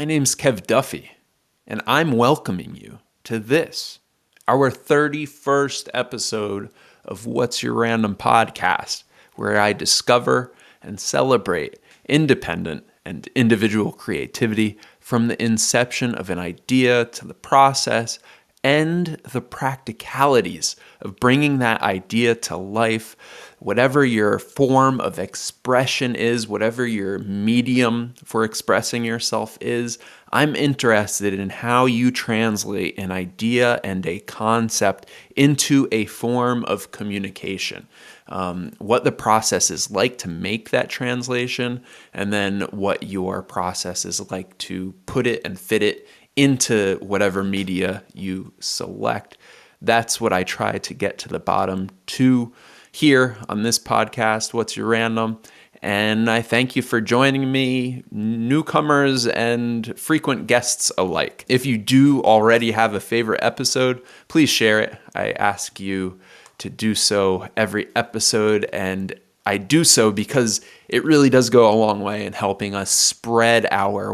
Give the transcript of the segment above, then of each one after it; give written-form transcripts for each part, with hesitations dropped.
name's Kev Duffy, and I'm welcoming you to this, our 31st episode of What's Your Random Podcast, where I discover and celebrate independent and individual creativity from the inception of an idea to the process and the practicalities of bringing that idea to life. Whatever your form of expression is, whatever your medium for expressing yourself is, I'm interested in how you translate an idea and a concept into a form of communication. What the process is like to make that translation, and then what your process is like to put it and fit it into whatever media you select. That's what I try to get to the bottom to here on this podcast, What's Your Random? And I thank you for joining me, newcomers and frequent guests alike. If you do already have a favorite episode, please share it. I ask you to do so every episode, and I do so because it really does go a long way in helping us spread our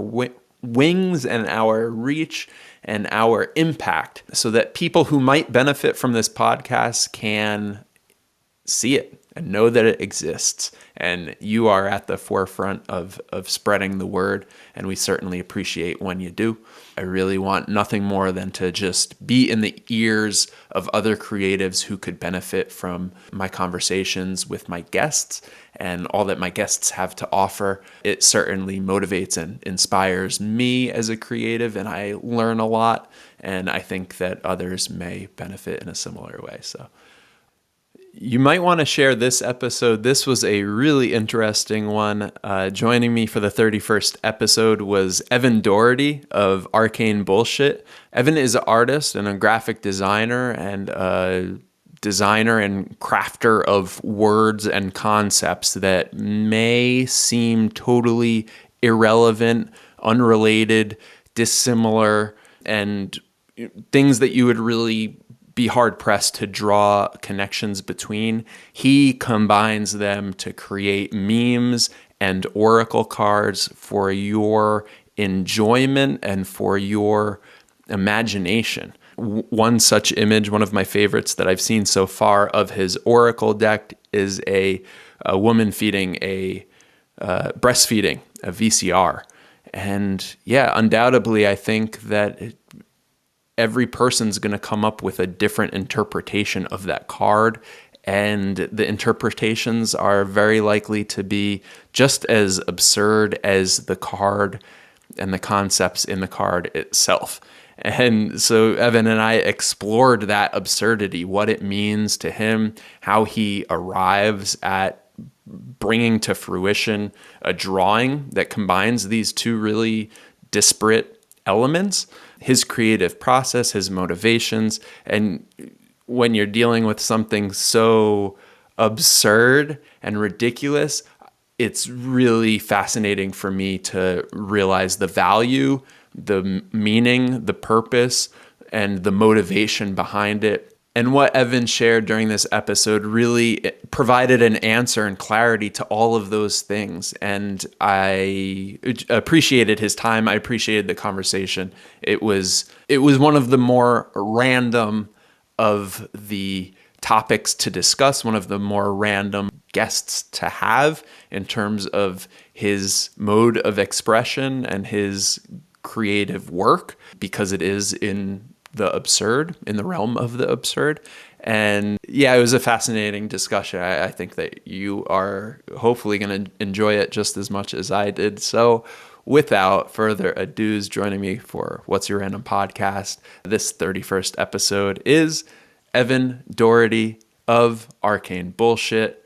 wings and our reach and our impact so that people who might benefit from this podcast can see it and know that it exists. And you are at the forefront of spreading the word, and we certainly appreciate when you do. I really want nothing more than to just be in the ears of other creatives who could benefit from my conversations with my guests and all that my guests have to offer. It certainly motivates and inspires me as a creative, and I learn a lot, and I think that others may benefit in a similar way. So you might want to share this episode. This was a really interesting one. Joining me for the 31st episode was Evan Doherty of ArcaneBullshit. Evan is an artist and a graphic designer and a designer and crafter of words and concepts that may seem totally irrelevant, unrelated, dissimilar, and things that you would really be hard-pressed to draw connections between. He combines them to create memes and oracle cards for your enjoyment and for your imagination. One such image, one of my favorites that I've seen so far of his oracle deck, is a woman breastfeeding a VCR. And yeah, undoubtedly, I think that every person's going to come up with a different interpretation of that card, and the interpretations are very likely to be just as absurd as the card and the concepts in the card itself. And so Evan and I explored that absurdity, what it means to him, how he arrives at bringing to fruition a drawing that combines these two really disparate elements, his creative process, his motivations. And when you're dealing with something so absurd and ridiculous, it's really fascinating for me to realize the value, the meaning, the purpose, and the motivation behind it. And what Evan shared during this episode really provided an answer and clarity to all of those things. And I appreciated his time. I appreciated the conversation. It was one of the more random of the topics to discuss, one of the more random guests to have in terms of his mode of expression and his creative work, because it is in the absurd, in the realm of the absurd. And yeah, it was a fascinating discussion. I think that you are hopefully going to enjoy it just as much as I did. So without further ado, joining me for What's Your Random Podcast, this 31st episode is Evan Doherty of ArcaneBullshit.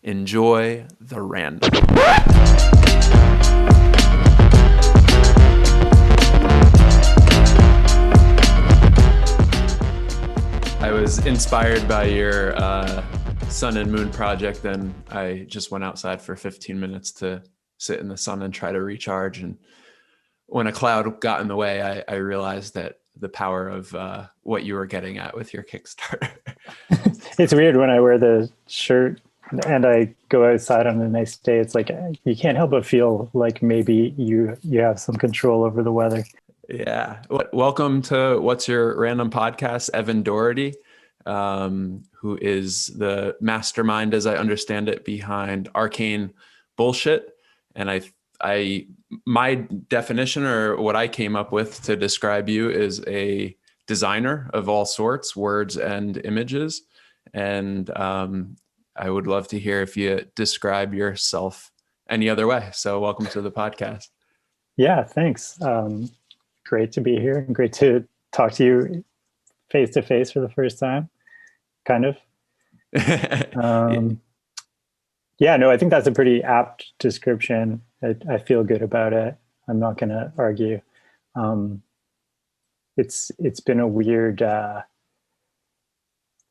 Enjoy the random. I was inspired by your sun and moon project, and I just went outside for 15 minutes to sit in the sun and try to recharge. And when a cloud got in the way, I realized that the power of what you were getting at with your Kickstarter. It's weird when I wear the shirt and I go outside on a nice day, it's like you can't help but feel like maybe you have some control over the weather. Yeah. Welcome to What's Your Random Podcast, Evan Doherty, who is the mastermind, as I understand it, behind Arcane Bullshit. And my definition, or what I came up with to describe you, is a designer of all sorts, words and images. And I would love to hear if you describe yourself any other way. So welcome to the podcast. Yeah, thanks. Great to be here and great to talk to you face to face for the first time, kind of. Um, yeah, no, I think that's a pretty apt description. I feel good about it. I'm not going to argue. Um, it's been a weird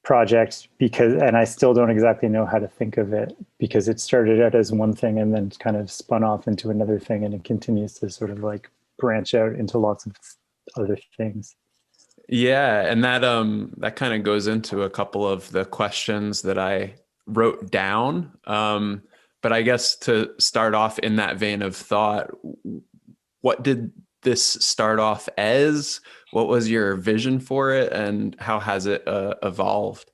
project because, and I still don't exactly know how to think of it because it started out as one thing and then kind of spun off into another thing, and it continues to sort of like branch out into lots of other things. Yeah, and that kind of goes into a couple of the questions that I wrote down. But I guess to start off in that vein of thought, what did this start off as? What was your vision for it, and how has it evolved?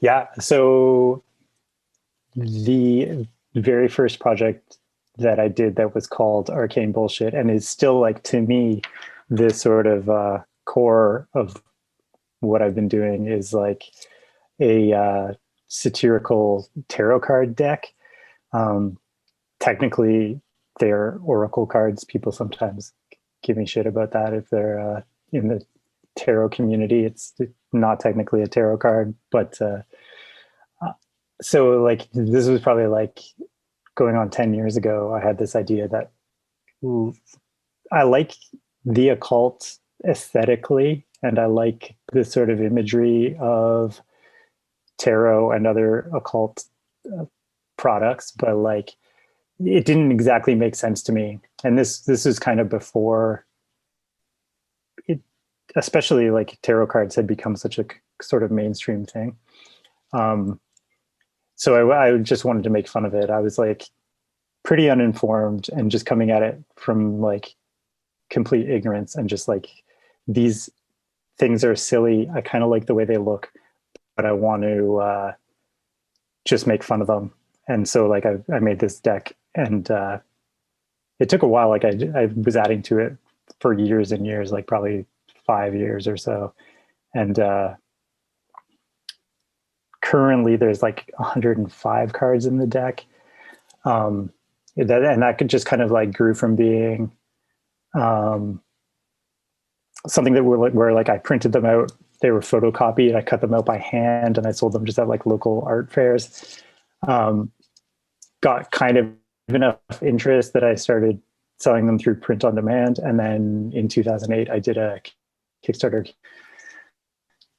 Yeah, so the very first project that I did that was called Arcane Bullshit and is still like to me this sort of core of what I've been doing is like a satirical tarot card deck. Um, Technically, they're oracle cards. People sometimes give me shit about that if they're in the tarot community. It's not technically a tarot card, but so like this was probably like going on 10 years ago. I had this idea that I like the occult aesthetically, and I like this sort of imagery of tarot and other occult uh, products, but like it didn't exactly make sense to me. And this is kind of before it, especially like tarot cards had become such a sort of mainstream thing. Um, so I just wanted to make fun of it. I was like pretty uninformed and just coming at it from like complete ignorance and just like these things are silly. I kind of like the way they look, but I want to just make fun of them. And so like I made this deck, and it took a while. Like I was adding to it for years and years, like probably 5 years or so. And currently there's like 105 cards in the deck. And that could just kind of like grew from being um, something that where like I printed them out. They were photocopied. I cut them out by hand, and I sold them just at like local art fairs. Um, Got kind of enough interest that I started selling them through print on demand. And then in 2008, I did a Kickstarter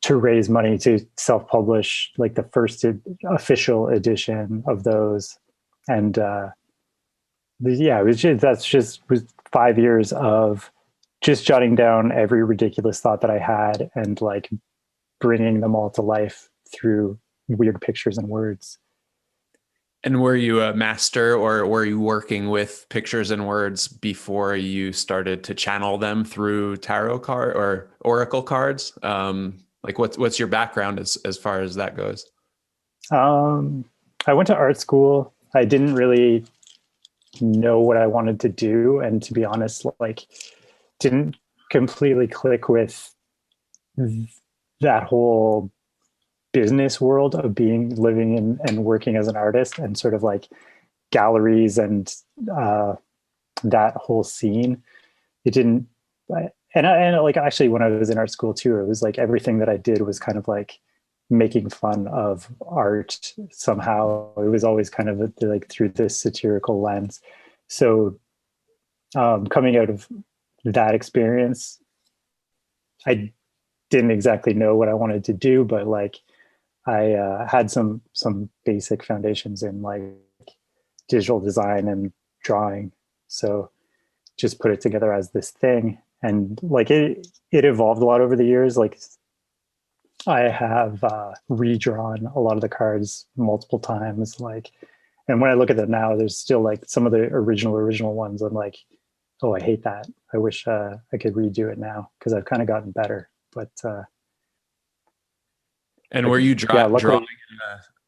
to raise money to self-publish like the first official edition of those. And yeah, was 5 years of just jotting down every ridiculous thought that I had and like bringing them all to life through weird pictures and words. And were you a master, or were you working with pictures and words before you started to channel them through tarot card or oracle cards? Like what's your background as far as that goes? Um, I went to art school. I didn't really know what I wanted to do, and to be honest, like didn't completely click with that whole business world of being living in and working as an artist and sort of like galleries and uh, that whole scene. It didn't, and like actually when I was in art school too, it was like everything that I did was kind of like making fun of art somehow. It was always kind of like through this satirical lens. So coming out of that experience, I didn't exactly know what I wanted to do, but like I had some basic foundations in like digital design and drawing. So just put it together as this thing, and like it evolved a lot over the years. Like I have redrawn a lot of the cards multiple times. Like, and when I look at them now, there's still like some of the original ones. I'm like, oh, I hate that. I wish I could redo it now because I've kind of gotten better. And But were you yeah, drawing luckily,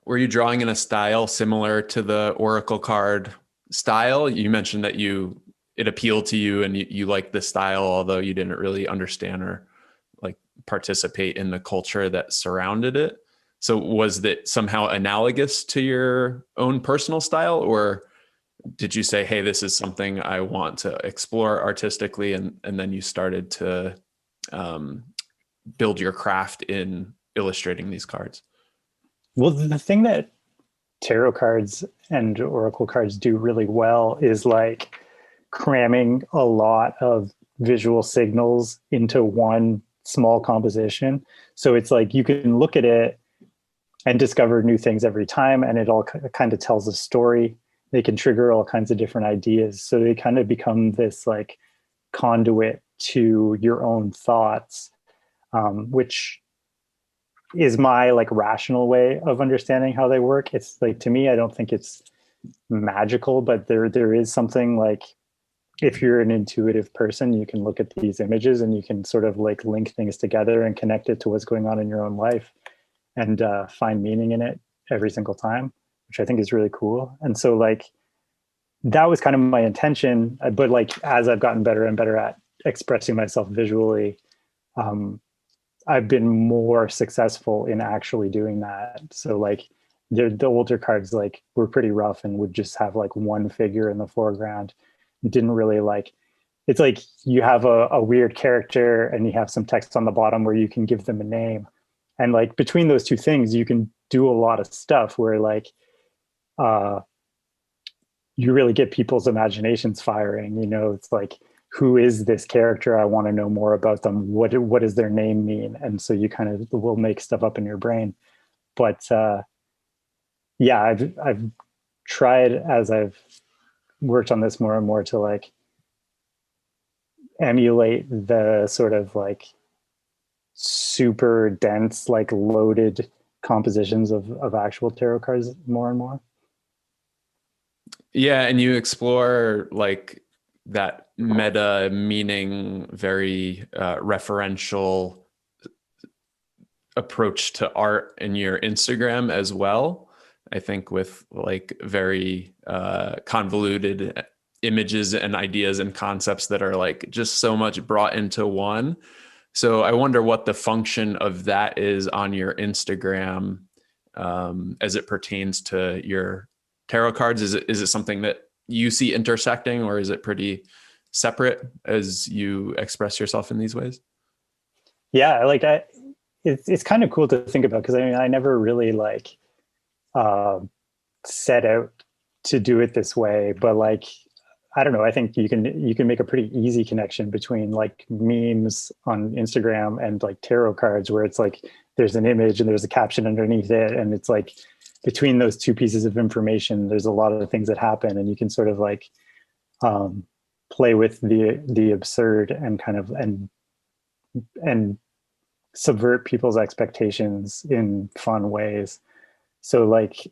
were you drawing in a style similar to the Oracle card style? You mentioned that it appealed to you and you liked the style, although you didn't really understand or like participate in the culture that surrounded it. So was that somehow analogous to your own personal style, or did you say, hey, this is something I want to explore artistically, and then you started to um, build your craft in illustrating these cards? well, the thing that tarot cards and oracle cards do really well is like cramming a lot of visual signals into one small composition. So it's like you can look at it and discover new things every time, and it all kind of tells a story. They can trigger all kinds of different ideas. So they kind of become this like conduit to your own thoughts, which is my like rational way of understanding how they work. It's like, to me, I don't think it's magical, but there is something like, if you're an intuitive person, you can look at these images and you can sort of like link things together and connect it to what's going on in your own life, and find meaning in it every single time, which I think is really cool. And so like that was kind of my intention, but like as I've gotten better and better at expressing myself visually, um, I've been more successful in actually doing that. So like the older cards like were pretty rough and would just have like one figure in the foreground. Didn't really like, it's like you have a weird character and you have some text on the bottom where you can give them a name. And like between those two things, you can do a lot of stuff where like uh you really get people's imaginations firing. You know, it's like, who is this character? I want to know more about them. What does their name mean? And so you kind of will make stuff up in your brain. But yeah, I've tried, as I've worked on this more and more, to like emulate the sort of like super dense, like loaded compositions of actual tarot cards more and more. Yeah, and you explore like that meta meaning, very referential approach to art in your Instagram as well. I think with like very convoluted images and ideas and concepts that are like just so much brought into one. So I wonder what the function of that is on your Instagram as it pertains to your tarot cards. Is it something that you see intersecting, or is it pretty separate as you express yourself in these ways? Yeah, like it's kind of cool to think about, because I mean I never really like uh, set out to do it this way, but like I don't know, I think you can make a pretty easy connection between like memes on Instagram and like tarot cards, where it's like there's an image and there's a caption underneath it, and it's like between those two pieces of information there's a lot of things that happen, and you can sort of like um, play with the absurd and kind of and subvert people's expectations in fun ways. So like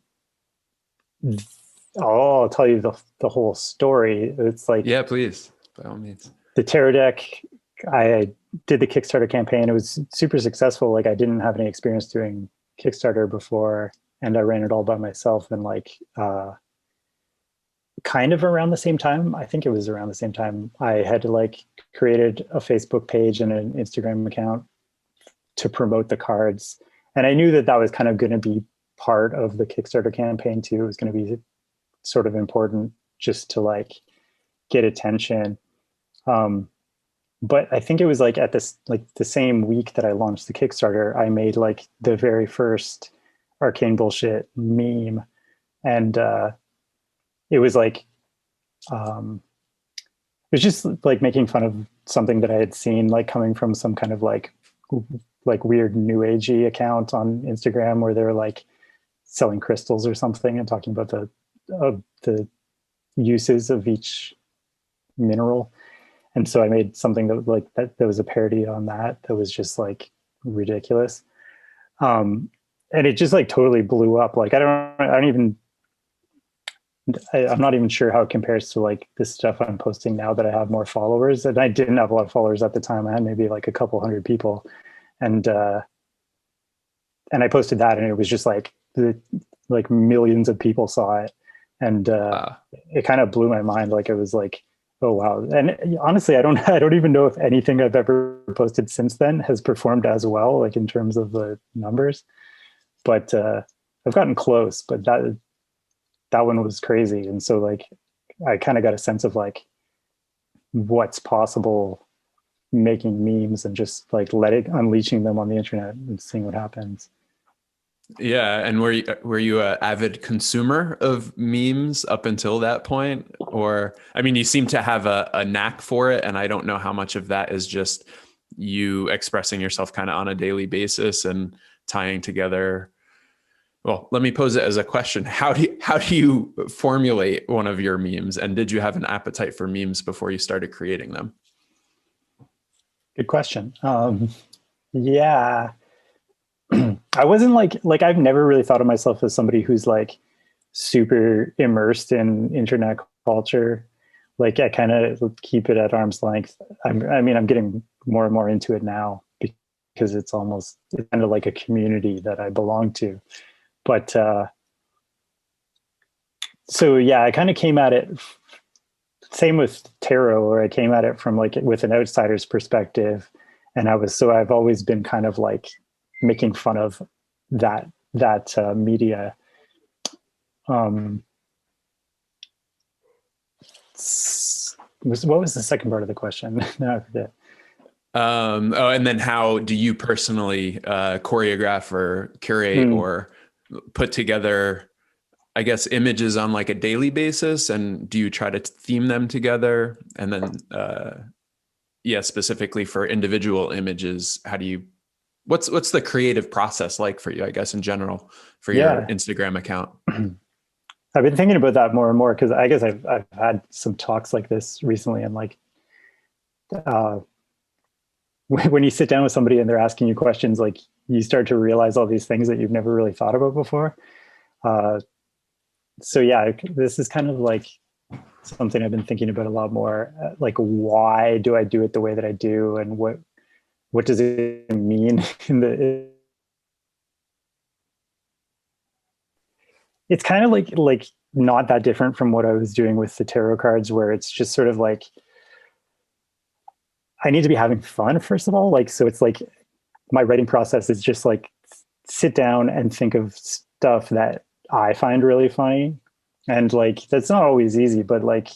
I'll tell you the whole story. It's like Yeah, please, by all means. the tarot deck. I did the Kickstarter campaign. It was super successful. Like I didn't have any experience doing Kickstarter before, and I ran it all by myself. And like kind of around the same time, I think it was around the same time, I had to like created a Facebook page and an Instagram account to promote the cards. And I knew that that was kind of going to be part of the Kickstarter campaign too. It was going to be sort of important just to like get attention. Um, but I think it was like at this like the same week that I launched the Kickstarter, I made like the very first arcane bullshit meme, and it was like it was just like making fun of something that I had seen, like coming from some kind of like weird new agey account on Instagram where they're like selling crystals or something and talking about the uses of each mineral. And so I made something that like that was a parody on that was just like ridiculous. Um, and it just like totally blew up. Like I'm not even sure how it compares to like this stuff I'm posting now that I have more followers. And I didn't have a lot of followers at the time. I had maybe like a couple hundred people, and I posted that, and it was just like like millions of people saw it, and Uh, it kind of blew my mind. Like it was like, oh wow. And honestly, I don't even know if anything I've ever posted since then has performed as well, like in terms of the numbers. But I've gotten close. But that one was crazy, and so like I kind of got a sense of like what's possible making memes and just like unleashing them on the internet and seeing what happens. yeah. And were you a avid consumer of memes up until that point? Or, I mean, you seem to have a knack for it. And I don't know how much of that is just you expressing yourself kind of on a daily basis and tying together. Well, let me pose it as a question. How do you formulate one of your memes? And did you have an appetite for memes before you started creating them? Good question. Yeah, I wasn't like I've never really thought of myself as somebody who's like super immersed in internet culture. Like I kind of keep it at arm's length. I mean, I'm getting more and more into it now because it's kind of like a community that I belong to. But so yeah, I kind of came at it. Same with tarot, where I came at it from like with an outsider's perspective, and I've always been kind of like making fun of that media. Um, what was the second part of the question? No, I forget. Oh, and then how do you personally choreograph or curate Hmm. or put together, I guess, images on like a daily basis? And do you try to theme them together? And then, yeah, specifically for individual images, how do you, what's the creative process like for you, I guess, in general, for your Yeah, Instagram account? I've been thinking about that more and more because I guess I've had some talks like this recently, and like uh, when you sit down with somebody and they're asking you questions, like you start to realize all these things that you've never really thought about before. Uh, so yeah, this is kind of like something I've been thinking about a lot more. Like, why do I do it the way that I do, and what does it mean in the? It's kind of like not that different from what I was doing with the tarot cards, where it's just sort of like I need to be having fun first of all. Like, so it's like my writing process is just like sit down and think of stuff that I find really funny. And like that's not always easy, but like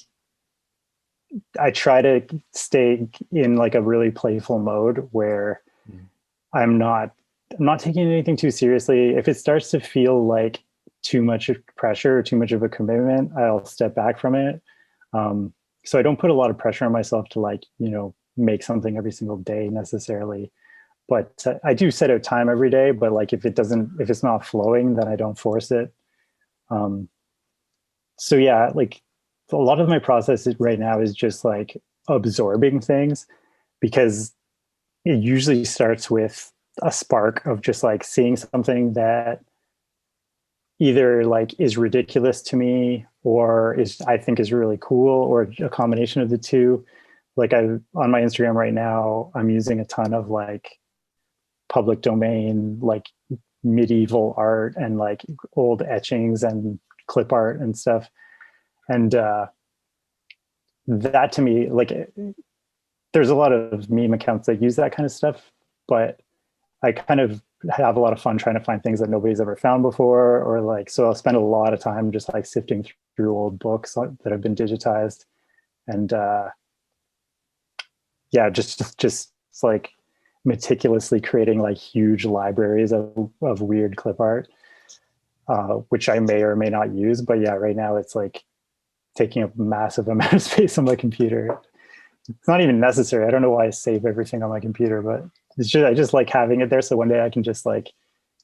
I try to stay in like a really playful mode where I'm not I'm not taking anything too seriously. If it starts to feel like too much pressure or too much of a commitment, I'll step back from it. So I don't put a lot of pressure on myself to like, make something every single day necessarily. But I do set out time every day, but like if it's not flowing, then I don't force it. Um, so yeah, like a lot of my process right now is just like absorbing things because it usually starts with a spark of just like seeing something that either like is ridiculous to me or is I think is really cool or a combination of the two. Like I on my Instagram right now, I'm using a ton of like public domain, like medieval art and like old etchings and clip art and stuff. And that to me, like there's a lot of meme accounts that use that kind of stuff, but I kind of have a lot of fun trying to find things that nobody's ever found before, or like, so I'll spend a lot of time just like sifting through old books that have been digitized, and yeah, just like meticulously creating like huge libraries of weird clip art, which I may or may not use. But yeah, right now it's like taking a massive amount of space on my computer. It's not even necessary. I don't know why I save everything on my computer, but I just like having it there so one day I can just like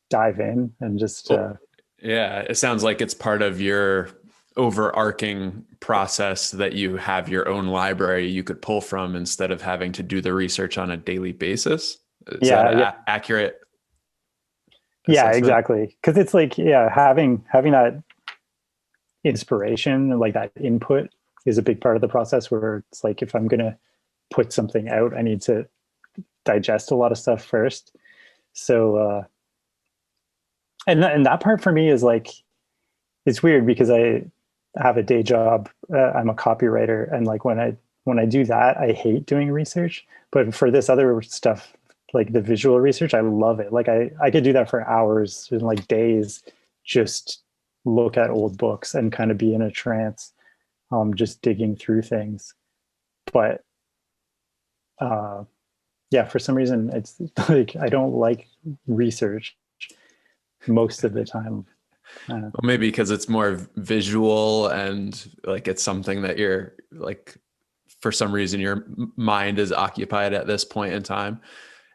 dive in and just Well, yeah, it sounds like it's part of your overarching process that you have your own library you could pull from instead of having to do the research on a daily basis. Is that yeah, yeah, accurate? Yeah, assessment? exactly. Because it's like, yeah, having that inspiration and like that input is a big part of the process, where it's like if I'm gonna put something out, I need to digest a lot of stuff first. So and that part for me is like, it's weird because I have a day job. I'm a copywriter, and like when I do that, I hate doing research. But for this other stuff, like the visual research, I love it. Like I could do that for hours and like days, just look at old books and kind of be in a trance, just digging through things. But uh, yeah, for some reason, it's like I don't like research most of the time. Well, maybe because it's more visual and like it's something that you're like, for some reason, your mind is occupied at this point in time.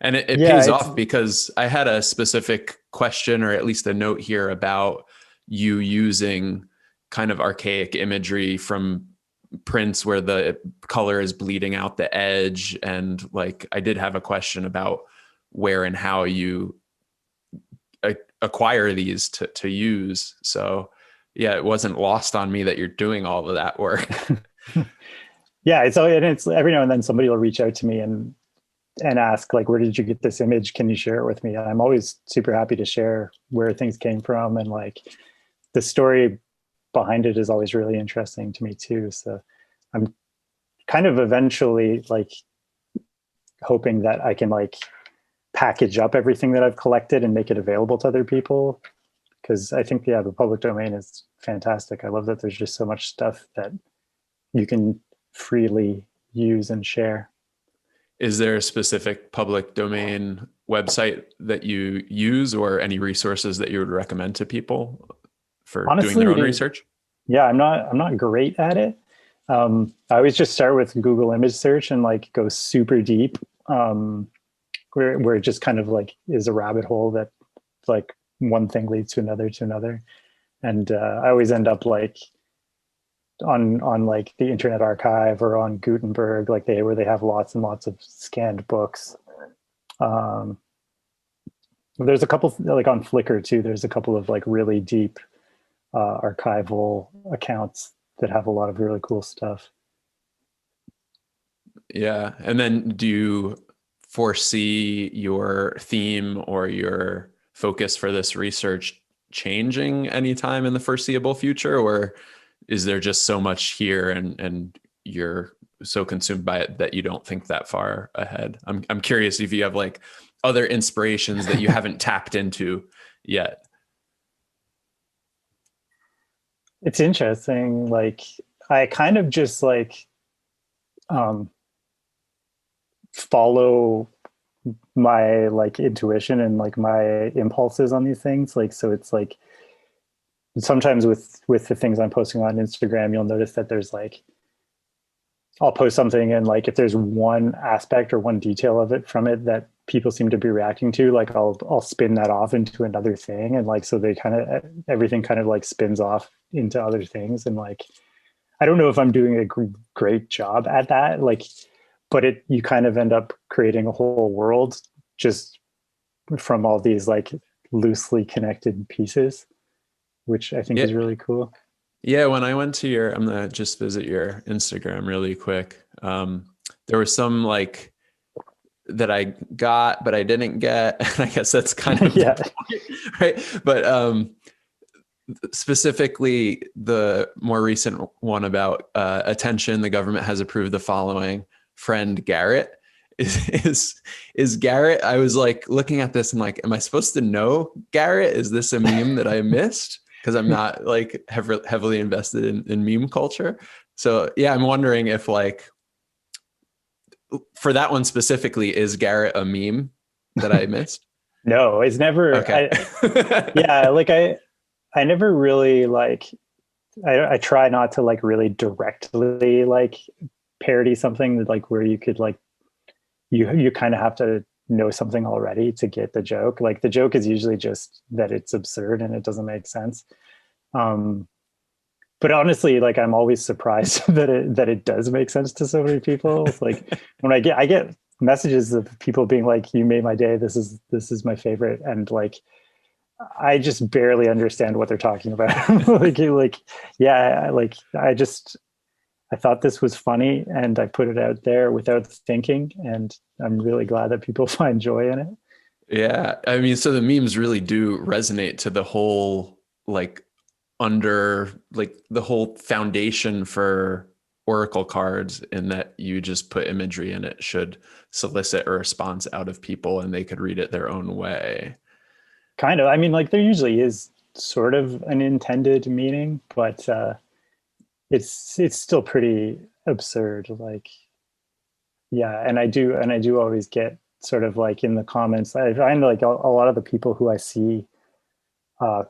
And it Yeah, pays it's off because I had a specific question, or at least a note here, about you using kind of archaic imagery from prints where the color is bleeding out the edge. And like, I did have a question about where and how you acquire these to use. So yeah, it wasn't lost on me that you're doing all of that work. yeah, it's every now and then somebody will reach out to me and ask like, where did you get this image? Can you share it with me? And I'm always super happy to share where things came from, and like the story behind it is always really interesting to me too. So I'm kind of eventually like hoping that I can like package up everything that I've collected and make it available to other people, because I think, yeah, the public domain is fantastic. I love that there's just so much stuff that you can freely use and share. Is there a specific public domain website that you use, or any resources that you would recommend to people for doing their own Honestly, research? yeah, I'm not great at it. I always just start with Google image search and like go super deep, where it just kind of like is a rabbit hole that like one thing leads to another. And I always end up like on like the Internet Archive or on Gutenberg, like where they have lots and lots of scanned books. Um, there's a couple like on Flickr too. There's a couple of like really deep archival accounts that have a lot of really cool stuff. Yeah. And then do you foresee your theme or your focus for this research changing anytime in the foreseeable future? Or is there just so much here, and you're so consumed by it that you don't think that far ahead? I'm curious if you have like other inspirations that you haven't tapped into yet. It's interesting. Like I kind of just like um, follow my like intuition and like my impulses on these things. Like so, it's like sometimes with the things I'm posting on Instagram, you'll notice that there's like I'll post something, and like if there's one aspect or one detail of it from it that people seem to be reacting to, like I'll spin that off into another thing, and like so they kind of everything kind of like spins off into other things, and like I don't know if I'm doing a great job at that, like, but you kind of end up creating a whole world just from all these like loosely connected pieces, which I think Yeah. is really cool. Yeah, when I went to I'm gonna just visit your Instagram really quick. There was some like that I got, but I didn't get. And I guess that's kind of the Yeah. point, right? But specifically, the more recent one about attention, the government has approved the following. Friend Garrett is Garrett. I was like looking at this and like, am I supposed to know Garrett? Is this a meme that I missed? Because I'm not like heavily invested in meme culture. So yeah, I'm wondering if like for that one specifically, is Garrett a meme that I missed? No, it's never. Okay. Yeah, like I never really like. I try not to like really directly like parody something that like where you could like you kind of have to know something already to get the joke. Like the joke is usually just that it's absurd and it doesn't make sense. Um, but honestly, like I'm always surprised that it does make sense to so many people. It's like when I get messages of people being like, "You made my day. This is my favorite," and like I just barely understand what they're talking about. Yeah, like I thought this was funny and I put it out there without thinking, and I'm really glad that people find joy in it. Yeah, I mean, so the memes really do resonate to the whole like under like the whole foundation for Oracle cards in that you just put imagery and it should solicit a response out of people and they could read it their own way. Kind of. I mean, like there usually is sort of an intended meaning, but it's still pretty absurd. Like, yeah, and I do always get sort of like in the comments. I find like a lot of the people who I see, uh,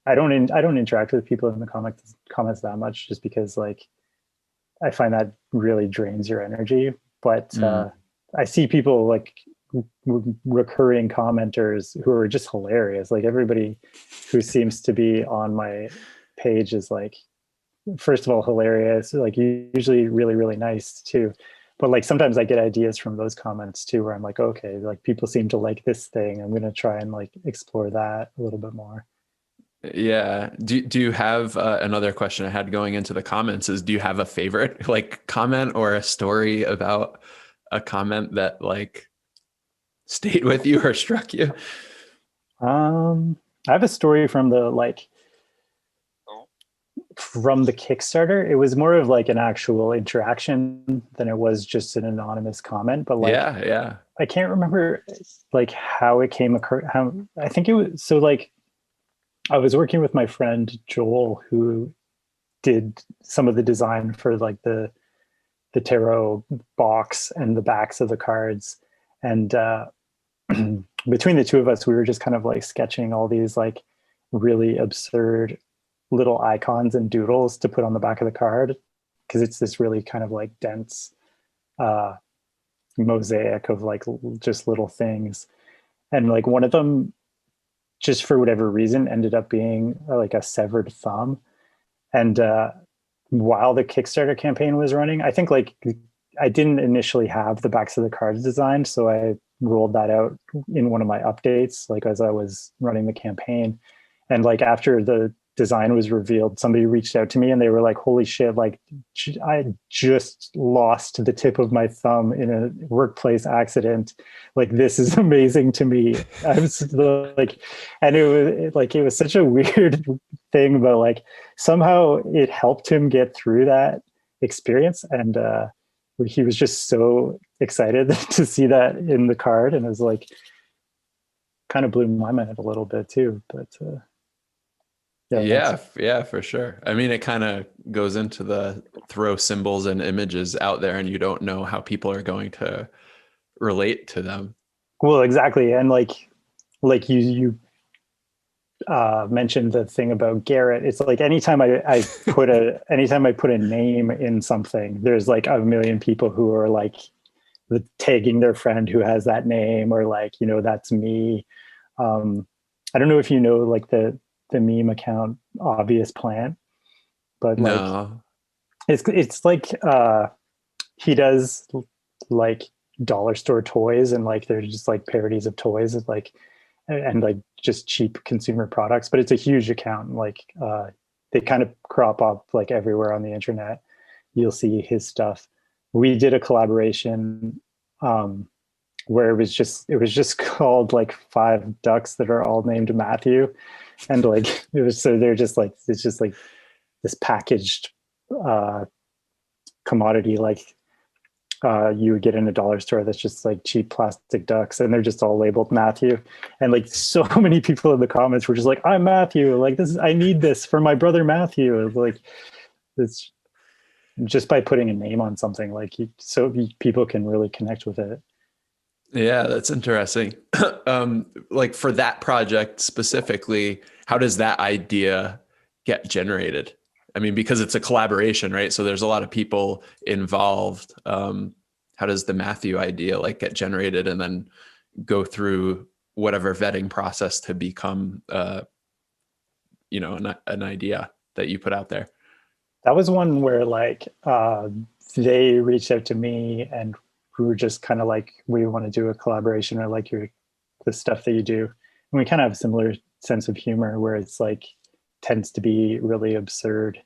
I don't interact with people in the comments that much, just because like I find that really drains your energy. But Mm. I see people like recurring commenters who are just hilarious. Like everybody who seems to be on my page is like, first of all, hilarious, like usually really, really nice too. But like sometimes I get ideas from those comments too, where I'm like, okay, like people seem to like this thing. I'm going to try and like explore that a little bit more. Yeah. Do you have another question I had going into the comments is do you have a favorite like comment or a story about a comment that like stayed with you or struck you? I have a story from the from the Kickstarter. It was more of like an actual interaction than it was just an anonymous comment. But like Yeah, yeah. I can't remember like how it came occur. How I think it was so like I was working with my friend Joel, who did some of the design for like the tarot box and the backs of the cards, and between the two of us, we were just kind of like sketching all these like really absurd little icons and doodles to put on the back of the card, because it's this really kind of like dense uh, mosaic of like just little things. And like one of them, just for whatever reason, ended up being like a severed thumb. And while the Kickstarter campaign was running, I think like I didn't initially have the backs of the cards designed, so I rolled that out in one of my updates, like as I was running the campaign. And like after the design was revealed, somebody reached out to me and they were like, "Holy shit! Like I just lost the tip of my thumb in a workplace accident. Like this is amazing to me." I was like, and it was such a weird thing, but like somehow it helped him get through that experience. And he was just so excited to see that in the card, and it was like kind of blew my mind a little bit too. But yeah, that's Yeah, yeah, for sure. I mean, it kind of goes into the throw symbols and images out there and you don't know how people are going to relate to them. well, exactly. And like you mentioned the thing about Garrett. It's like anytime I put a name in something, there's like a million people who are like tagging their friend who has that name, or like, you know, that's me. Um, I don't know if you know like the meme account Obvious Plant, but like No. it's like he does like dollar store toys, and like they're just like parodies of toys, and like just cheap consumer products. But it's a huge account. Like they kind of crop up like everywhere on the internet. You'll see his stuff. We did a collaboration um, where it was just called like five ducks that are all named Matthew, and like it was so they're just like it's just like this packaged uh, commodity like you would get in a dollar store that's just like cheap plastic ducks, and they're just all labeled Matthew. And like so many people in the comments were just like, "I'm Matthew. Like this is I need this for my brother Matthew." Like it's just by putting a name on something, like people can really connect with it. Yeah, that's interesting. Like for that project specifically, how does that idea get generated? I mean, because it's a collaboration, right? So there's a lot of people involved. How does the Matthew idea like get generated and then go through whatever vetting process to become, an idea that you put out there? That was one where like they reached out to me, and we were just kind of like, we want to do a collaboration, or like the stuff that you do. And we kind of have similar sense of humor where it's like tends to be really absurd.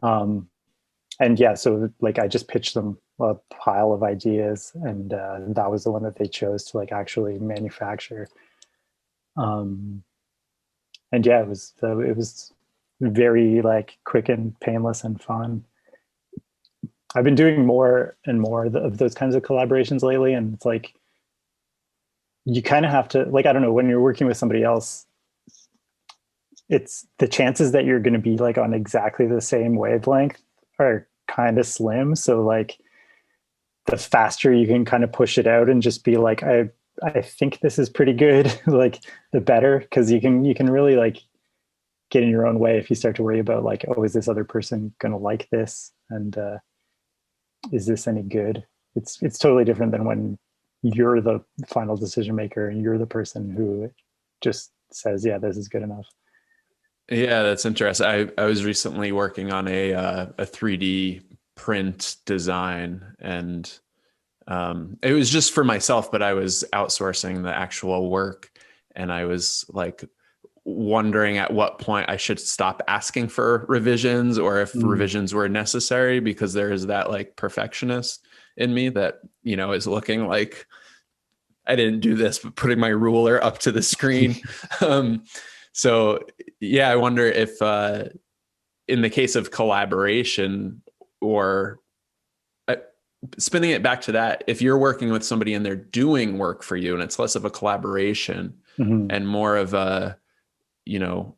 And yeah, so like I just pitched them a pile of ideas, and that was the one that they chose to like actually manufacture. Um, and yeah, it was very like quick and painless and fun. I've been doing more and more of those kinds of collaborations lately, and it's like you kind of have to like, I don't know, when you're working with somebody else, it's the chances that you're going to be like on exactly the same wavelength are kind of slim. So like the faster you can kind of push it out and just be like, I think this is pretty good, like the better, because you can really like get in your own way if you start to worry about like, oh, is this other person going to like this, and is this any good? It's totally different than when you're the final decision maker and you're the person who just says, yeah, this is good enough. Yeah, that's interesting. I was recently working on a 3D print design, and it was just for myself, but I was outsourcing the actual work, and I was like wondering at what point I should stop asking for revisions, or if revisions were necessary, because there is that like perfectionist in me that, you know, is looking like I didn't do this, but putting my ruler up to the screen. So yeah, I wonder if in the case of collaboration, or spinning it back to that, if you're working with somebody and they're doing work for you and it's less of a collaboration and more of a, you know,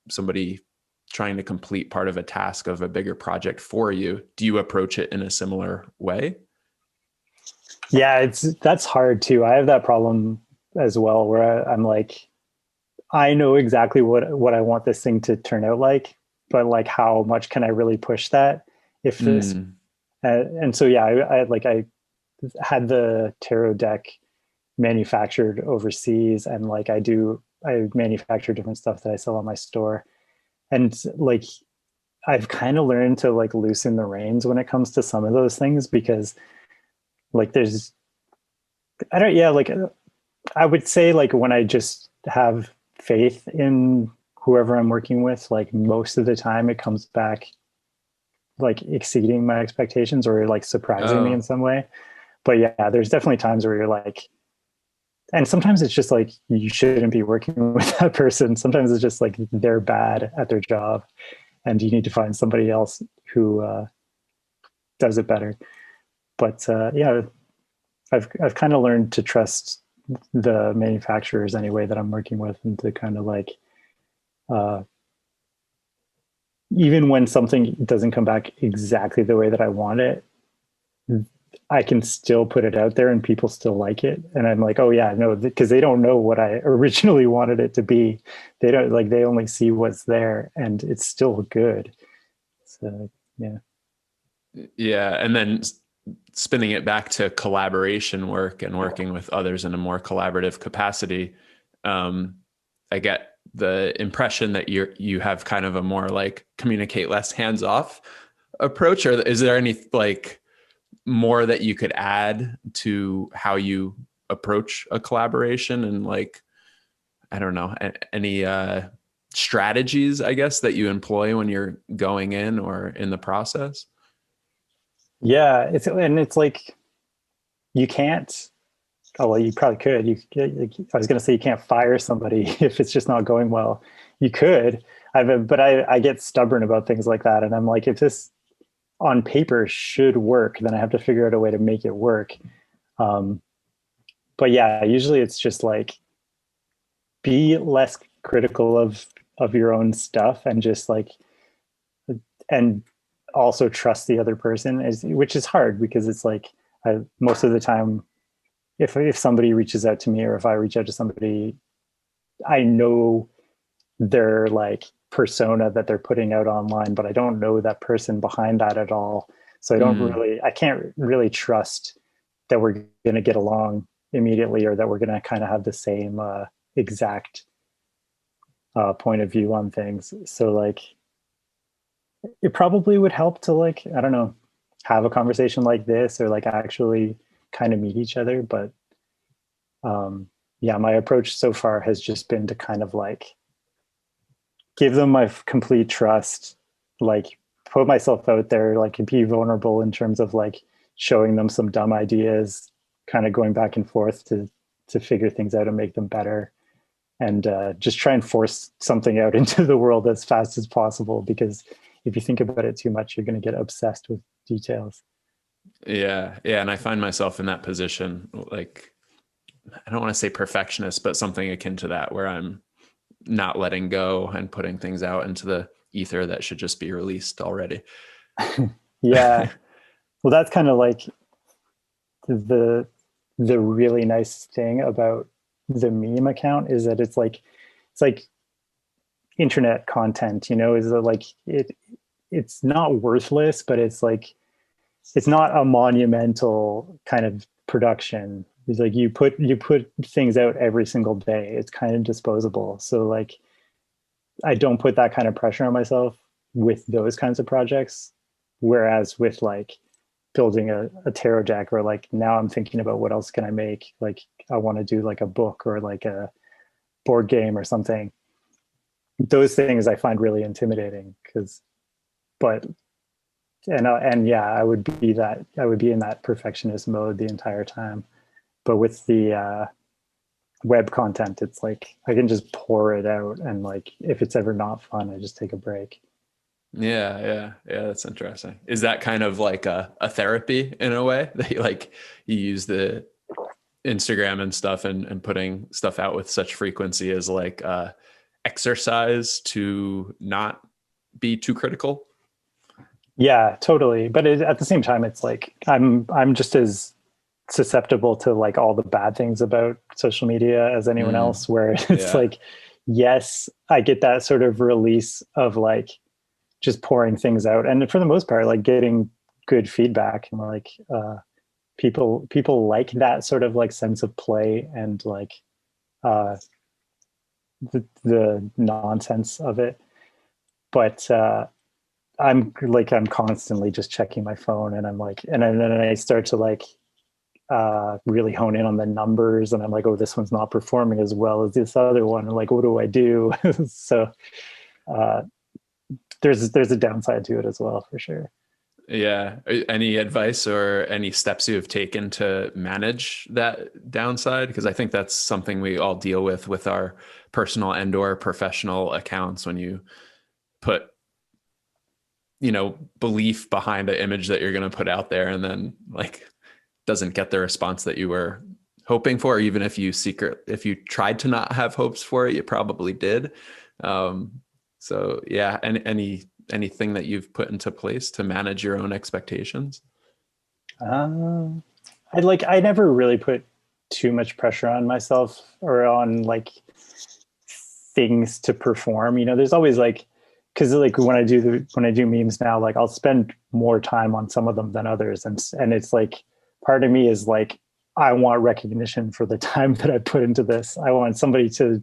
somebody trying to complete part of a task of a bigger project for you, do you approach it in a similar way? Yeah, that's hard too. I have that problem as well, where I'm like, I know exactly what I want this thing to turn out like, but like how much can I really push that? If this and so yeah, I had the tarot deck manufactured overseas, and like I manufacture different stuff that I sell on my store, and like I've kind of learned to like loosen the reins when it comes to some of those things, because like there's I don't yeah like I would say like when I just have faith in whoever I'm working with, like most of the time it comes back like exceeding my expectations or like surprising me in Oh, some way. But yeah, there's definitely times where you're like, and sometimes it's just like you shouldn't be working with that person. Sometimes it's just like they're bad at their job and you need to find somebody else who does it better. But yeah, I've kind of learned to trust the manufacturers anyway that I'm working with, and to kind of like uh, even when something doesn't come back exactly the way that I want it, I can still put it out there and people still like it. And I'm like, oh yeah, no, because they don't know what I originally wanted it to be. They don't like, they only see what's there and it's still good. So yeah. yeah. And then spinning it back to collaboration work and working with others in a more collaborative capacity, I get the impression that you have kind of a more like communicate less hands off approach. Or is there any like more that you could add to how you approach a collaboration, and like, I don't know, any strategies, I guess, that you employ when you're going in or in the process? Yeah. It's like, you can't, oh, well, you probably could. I was going to say you can't fire somebody if it's just not going well. You could, but I get stubborn about things like that. And I'm like, if this on paper should work, then I have to figure out a way to make it work. Um, but yeah, usually it's just like be less critical of your own stuff, and just like, and also trust the other person, which is hard because it's like most of the time, if somebody reaches out to me or if I reach out to somebody, I know their like persona that they're putting out online, but I don't know that person behind that at all. So I can't really trust that we're going to get along immediately, or that we're going to kind of have the same exact point of view on things. So like, it probably would help to like, I don't know, have a conversation like this, or like actually kind of meet each other. But um, yeah, my approach so far has just been to kind of like give them my complete trust, like put myself out there, like be vulnerable in terms of like showing them some dumb ideas, kind of going back and forth to figure things out and make them better, and just try and force something out into the world as fast as possible. Because if you think about it too much, you're going to get obsessed with details. Yeah, yeah, and I find myself in that position, like I don't want to say perfectionist, but something akin to that, where I'm not letting go and putting things out into the ether that should just be released already. Yeah, well, that's kind of like the the really nice thing about the meme account is that it's like internet content, you know, is that like it's not worthless, but it's like it's not a monumental kind of production. It's like you put things out every single day. It's kind of disposable. So like I don't put that kind of pressure on myself with those kinds of projects. Whereas with like building a tarot deck, or like now I'm thinking about what else can I make? Like I want to do like a book or like a board game or something. Those things I find really intimidating because, but and yeah, I would be in that perfectionist mode the entire time. But with the web content, it's like I can just pour it out, and like if it's ever not fun, I just take a break. Yeah, yeah, yeah. That's interesting. Is that kind of like a therapy in a way that you use the Instagram and stuff and putting stuff out with such frequency as like exercise to not be too critical? Yeah, totally. But at the same time, it's like I'm just as susceptible to like all the bad things about social media as anyone Mm, else. Where it's yeah. like, yes, I get that sort of release of like just pouring things out, and for the most part, like getting good feedback, and like people like that sort of like sense of play and like uh, the nonsense of it. But I'm constantly just checking my phone, and I'm like, and then I start to like really hone in on the numbers, and I'm like, oh, this one's not performing as well as this other one. And like, what do I do? So uh, there's a downside to it as well, for sure. Yeah. Any advice or any steps you have taken to manage that downside? Because I think that's something we all deal with our personal and or professional accounts when you put, belief behind an image that you're going to put out there and then like doesn't get the response that you were hoping for, even if you tried to not have hopes for it, you probably did. So yeah, anything that you've put into place to manage your own expectations? Um, I never really put too much pressure on myself or on like things to perform. You know, there's always like because like when I do memes now, like I'll spend more time on some of them than others, and it's like part of me is like I want recognition for the time that I put into this. I want somebody to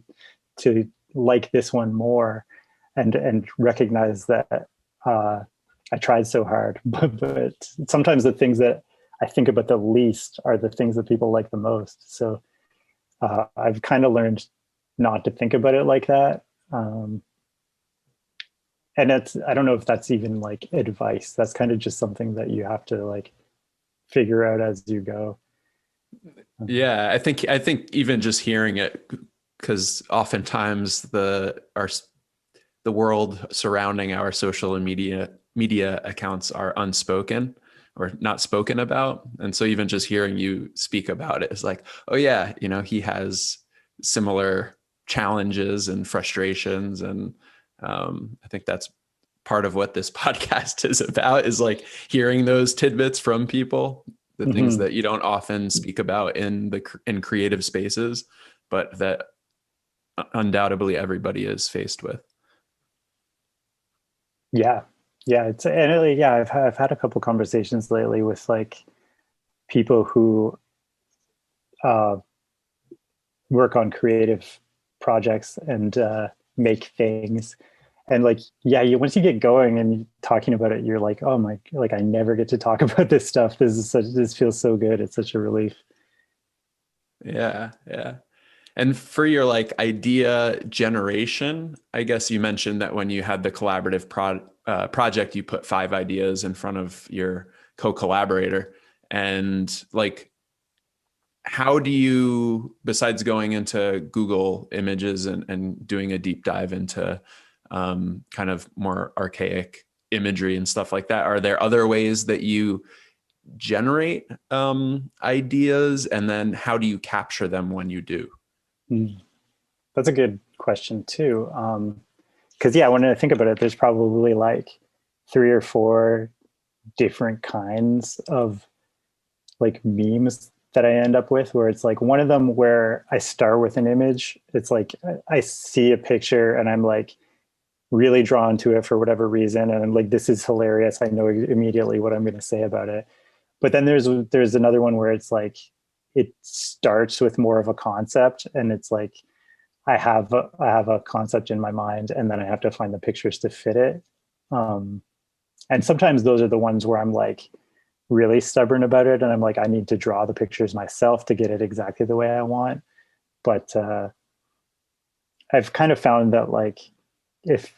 like this one more, and recognize that I tried so hard. But sometimes the things that I think about the least are the things that people like the most. So I've kind of learned not to think about it like that. And that's I don't know if that's even like advice. That's kind of just something that you have to like figure out as you go. Yeah, I think even just hearing it, because oftentimes the world surrounding our social and media accounts are unspoken or not spoken about. And so even just hearing you speak about it is like, oh yeah, he has similar challenges and frustrations. And I think that's part of what this podcast is about, is like hearing those tidbits from people, the things Mm-hmm. that you don't often speak about in creative spaces, but that undoubtedly everybody is faced with. Yeah, yeah. It's and yeah. I've had a couple conversations lately with like people who uh, work on creative projects and make things. And like, yeah, once you get going and talking about it, you're like, oh my, like I never get to talk about this stuff. This feels so good. It's such a relief. Yeah, yeah. And for your like idea generation, I guess you mentioned that when you had the collaborative project, you put 5 ideas in front of your co-collaborator. And like, how do you, besides going into Google Images and doing a deep dive into kind of more archaic imagery and stuff like that, are there other ways that you generate ideas? And then how do you capture them when you do? Mm. That's a good question too. Because yeah, when I think about it, there's probably like 3 or 4 different kinds of like memes that I end up with, where it's like one of them where I start with an image. It's like I see a picture and I'm like really drawn to it for whatever reason, and I'm like, this is hilarious. I know immediately what I'm going to say about it. But then there's another one where it's like it starts with more of a concept, and it's like I have a concept in my mind, and then I have to find the pictures to fit it. Um, and sometimes those are the ones where I'm like really stubborn about it, and I'm like, I need to draw the pictures myself to get it exactly the way I want. But I've kind of found that like if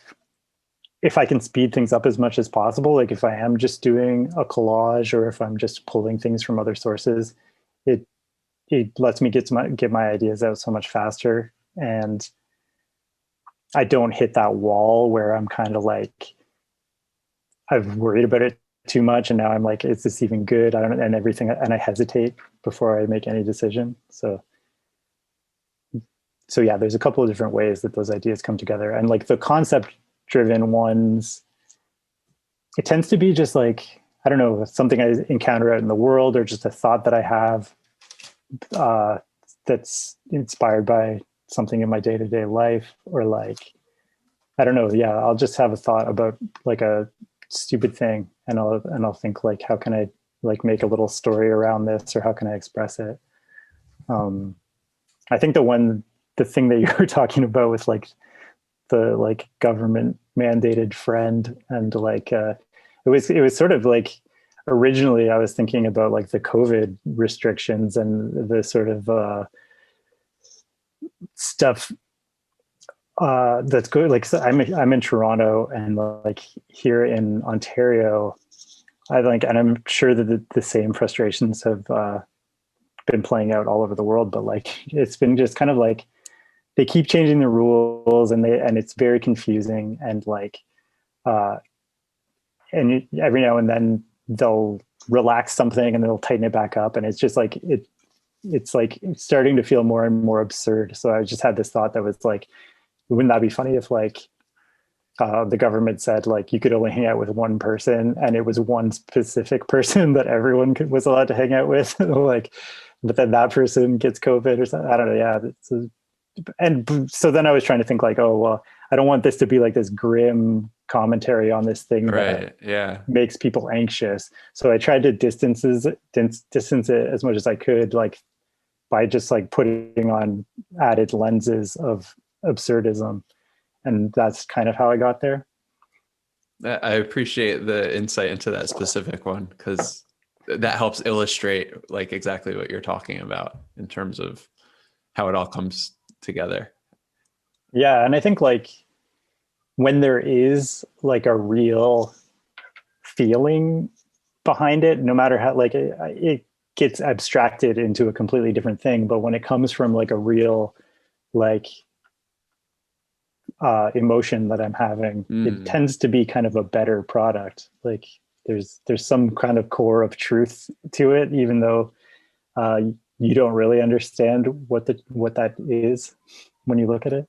if I can speed things up as much as possible, like if I am just doing a collage or if I'm just pulling things from other sources, it it lets me get my ideas out so much faster, and I don't hit that wall where I'm kind of like I've worried about it too much, and now I'm like, is this even good? I don't, and everything, and I hesitate before I make any decision. So yeah, there's a couple of different ways that those ideas come together, and like the concept driven ones, it tends to be just like, I don't know, something I encounter out in the world or just a thought that I have uh, that's inspired by something in my day-to-day life, or like, I don't know, yeah, I'll just have a thought about like a stupid thing, and I'll think like, how can I like make a little story around this, or how can I express it? um I think the thing that you were talking about with like the like government mandated friend, and like it was sort of like, originally I was thinking about like the COVID restrictions and the sort of stuff that's good. Like, so I'm in Toronto, and like here in Ontario, I like, and I'm sure that the same frustrations have been playing out all over the world. But like, it's been just kind of like they keep changing the rules, and it's very confusing, and like uh, and every now and then they'll relax something and they'll tighten it back up, and it's just like it's like starting to feel more and more absurd. So I just had this thought that was like, wouldn't that be funny if like the government said like you could only hang out with one person, and it was one specific person that everyone was allowed to hang out with, like, but then that person gets COVID or something. I don't know. Yeah. And so then I was trying to think like, oh, well, I don't want this to be like this grim commentary on this thing that Right. Yeah. makes people anxious. So I tried to distance it as much as I could, like by just like putting on added lenses of absurdism. And that's kind of how I got there. I appreciate the insight into that specific one, because that helps illustrate like exactly what you're talking about in terms of how it all comes together. Yeah. And I think like when there is like a real feeling behind it, no matter how like it gets abstracted into a completely different thing. But when it comes from like a real like emotion that I'm having, it tends to be kind of a better product. Like there's some kind of core of truth to it, even though you don't really understand what that is when you look at it.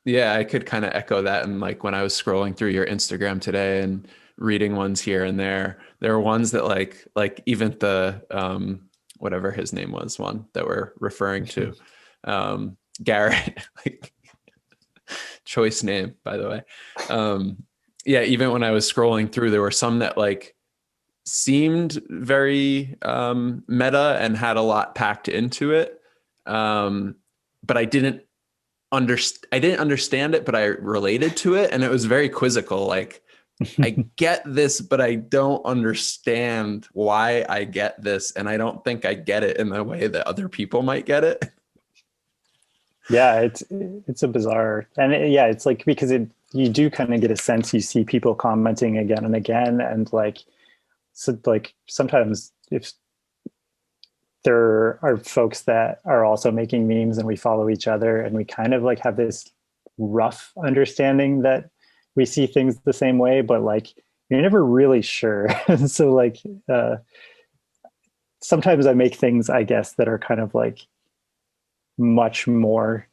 Yeah, I could kind of echo that. And like when I was scrolling through your Instagram today and reading ones here and there were ones that like even the whatever his name was, one that we're referring to, Garrett, like choice name, by the way. Yeah, even when I was scrolling through, there were some that like seemed very meta and had a lot packed into it. But I didn't understand it, but I related to it, and it was very quizzical. Like, I get this, but I don't understand why I get this, and I don't think I get it in the way that other people might get it. Yeah, it's a bizarre, and yeah, it's like because you do kind of get a sense, you see people commenting again and again, and like so like sometimes if there are folks that are also making memes and we follow each other and we kind of like have this rough understanding that we see things the same way, but like you're never really sure. So like uh sometimes I make things, I guess, that are kind of like much more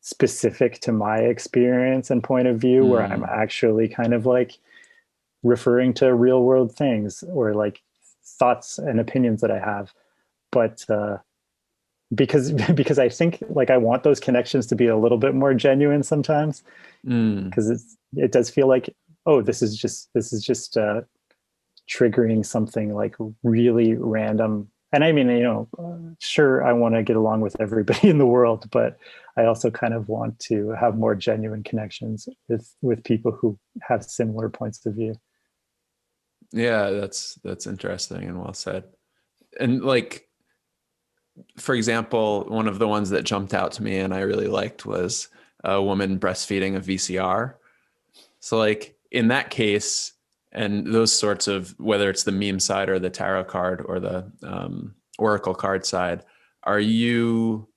specific to my experience and point of view, where I'm Mm, actually kind of like referring to real world things or like thoughts and opinions that I have. But because I think like I want those connections to be a little bit more genuine sometimes, mm. because it does feel like, oh, this is just triggering something like really random. And I mean, sure, I want to get along with everybody in the world, but I also kind of want to have more genuine connections with people who have similar points of view. Yeah, that's interesting and well said. And like, for example, one of the ones that jumped out to me and I really liked was a woman breastfeeding a VCR. So like in that case, and those sorts of, whether it's the meme side or the tarot card or the oracle card side, are you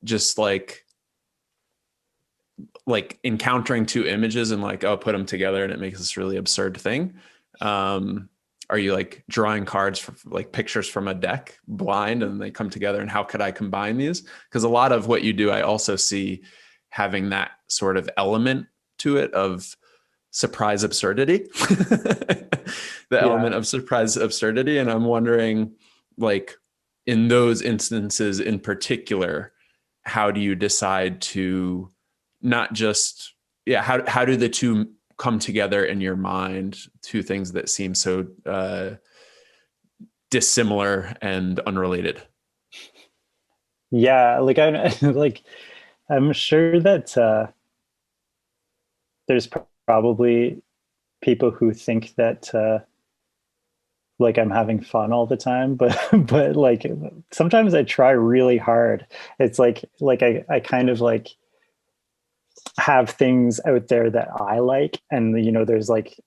just like encountering two images and like, oh, put them together and it makes this really absurd thing? Um, are you like drawing cards for like pictures from a deck blind and they come together, and how could I combine these? Because a lot of what you do, I also see having that sort of element to it of surprise absurdity, the Yeah. element of surprise absurdity. And I'm wondering, like, in those instances in particular, how do you decide to not just, yeah, how do the two come together in your mind, two things that seem so dissimilar and unrelated? Yeah, like I like I'm sure that there's probably people who think that like I'm having fun all the time, but but like sometimes I try really hard. It's like I kind of like have things out there that I like, and there's like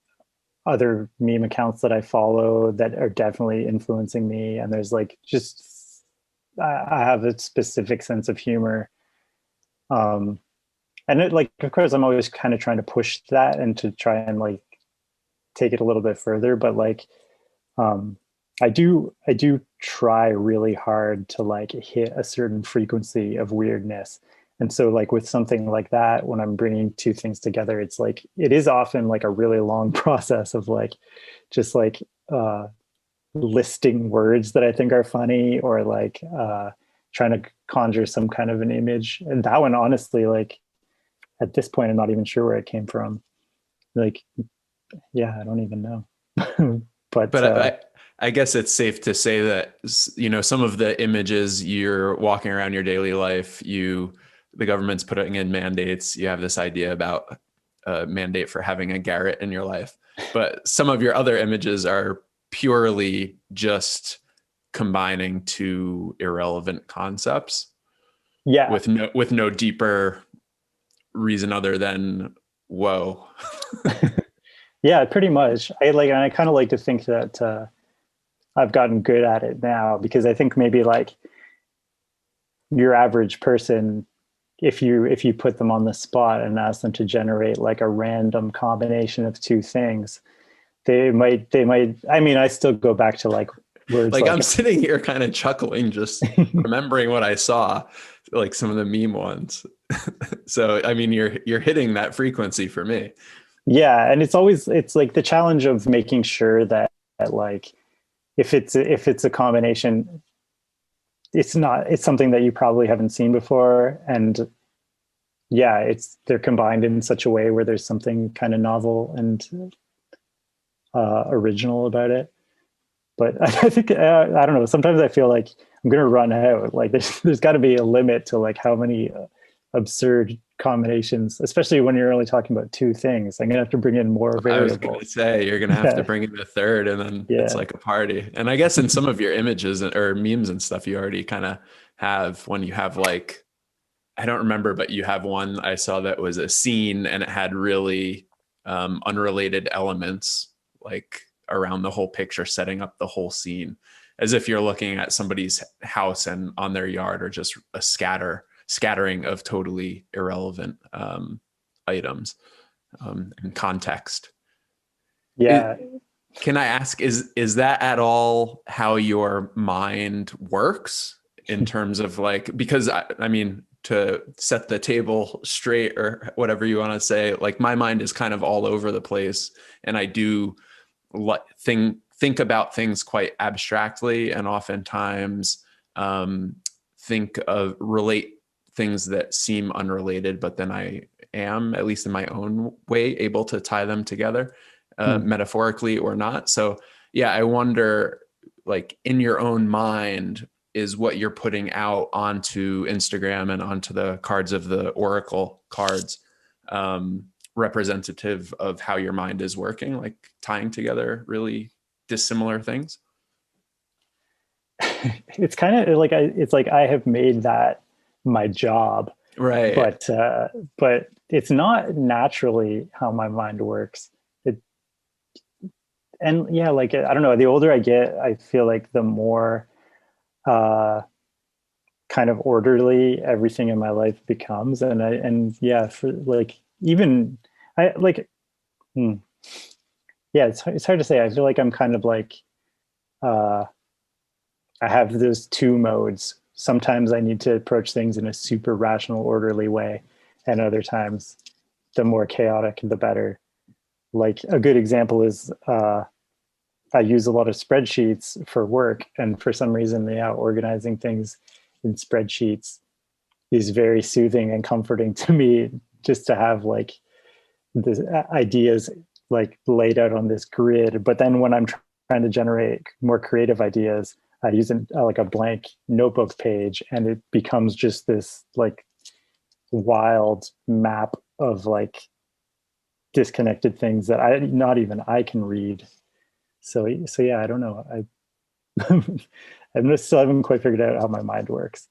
other meme accounts that I follow that are definitely influencing me, and there's like just I have a specific sense of humor. Um and it, like, of course I'm always kind of trying to push that and to try and like take it a little bit further, but like um I do try really hard to like hit a certain frequency of weirdness. And so like with something like that, when I'm bringing two things together, it's like it is often like a really long process of like just like listing words that I think are funny, or like trying to conjure some kind of an image. And that one, honestly, like at this point I'm not even sure where it came from. Like, yeah, I don't even know. But But I guess it's safe to say that, some of the images you're walking around your daily life, the government's putting in mandates. You have this idea about a mandate for having a garret in your life, but some of your other images are purely just combining two irrelevant concepts yeah. with no deeper reason other than whoa. Yeah, pretty much. I kind of like to think that I've gotten good at it now, because I think maybe like your average person, if you put them on the spot and ask them to generate like a random combination of two things, they might I mean, I still go back to like words Like, like I'm sitting here kind of chuckling, just remembering what I saw, like some of the meme ones. So, I mean, you're hitting that frequency for me. yeah, and it's like the challenge of making sure that like if it's a combination, it's something that you probably haven't seen before, and yeah, they're combined in such a way where there's something kind of novel and original about it. But I think I don't know. Sometimes I feel like I'm gonna run out. Like there's got to be a limit to like how many absurd combinations, especially when you're only talking about two things. I'm gonna have to bring in more I was going to variables. say, you're going to have to Yeah, bring in the third, and then it's yeah, like a party. And I guess in some of your images or memes and stuff, you already kind of have, when you have like I don't remember, but you have one I saw that was a scene and it had really unrelated elements like around the whole picture, setting up the whole scene as if you're looking at somebody's house and on their yard, or just a scattering of totally irrelevant items and context. Yeah. Can I ask, is that at all how your mind works in terms of like, because I mean, to set the table straight or whatever you want to say, like my mind is kind of all over the place, and I do think about things quite abstractly, and oftentimes relate things that seem unrelated, but then I am, at least in my own way, able to tie them together, metaphorically or not. So yeah, I wonder, like in your own mind, is what you're putting out onto Instagram and onto the cards of the Oracle cards representative of how your mind is working, like tying together really dissimilar things? It's kind of like it's like I have made that my job, Right. but it's not naturally how my mind works. It and yeah, like I don't know. The older I get, I feel like the more uh, kind of orderly everything in my life becomes, and yeah, for like even I like hmm, yeah, it's hard to say. I feel like I'm kind of like uh, I have those two modes. Sometimes I need to approach things in a super rational, orderly way, and other times, the more chaotic, the better. Like a good example is I use a lot of spreadsheets for work, and for some reason, yeah, organizing things in spreadsheets is very soothing and comforting to me. Just to have like the ideas like laid out on this grid, but then when I'm trying to generate more creative ideas, I use like a blank notebook page, and it becomes just this like wild map of like disconnected things that I not even I can read. So yeah, I don't know. I still haven't quite figured out how my mind works.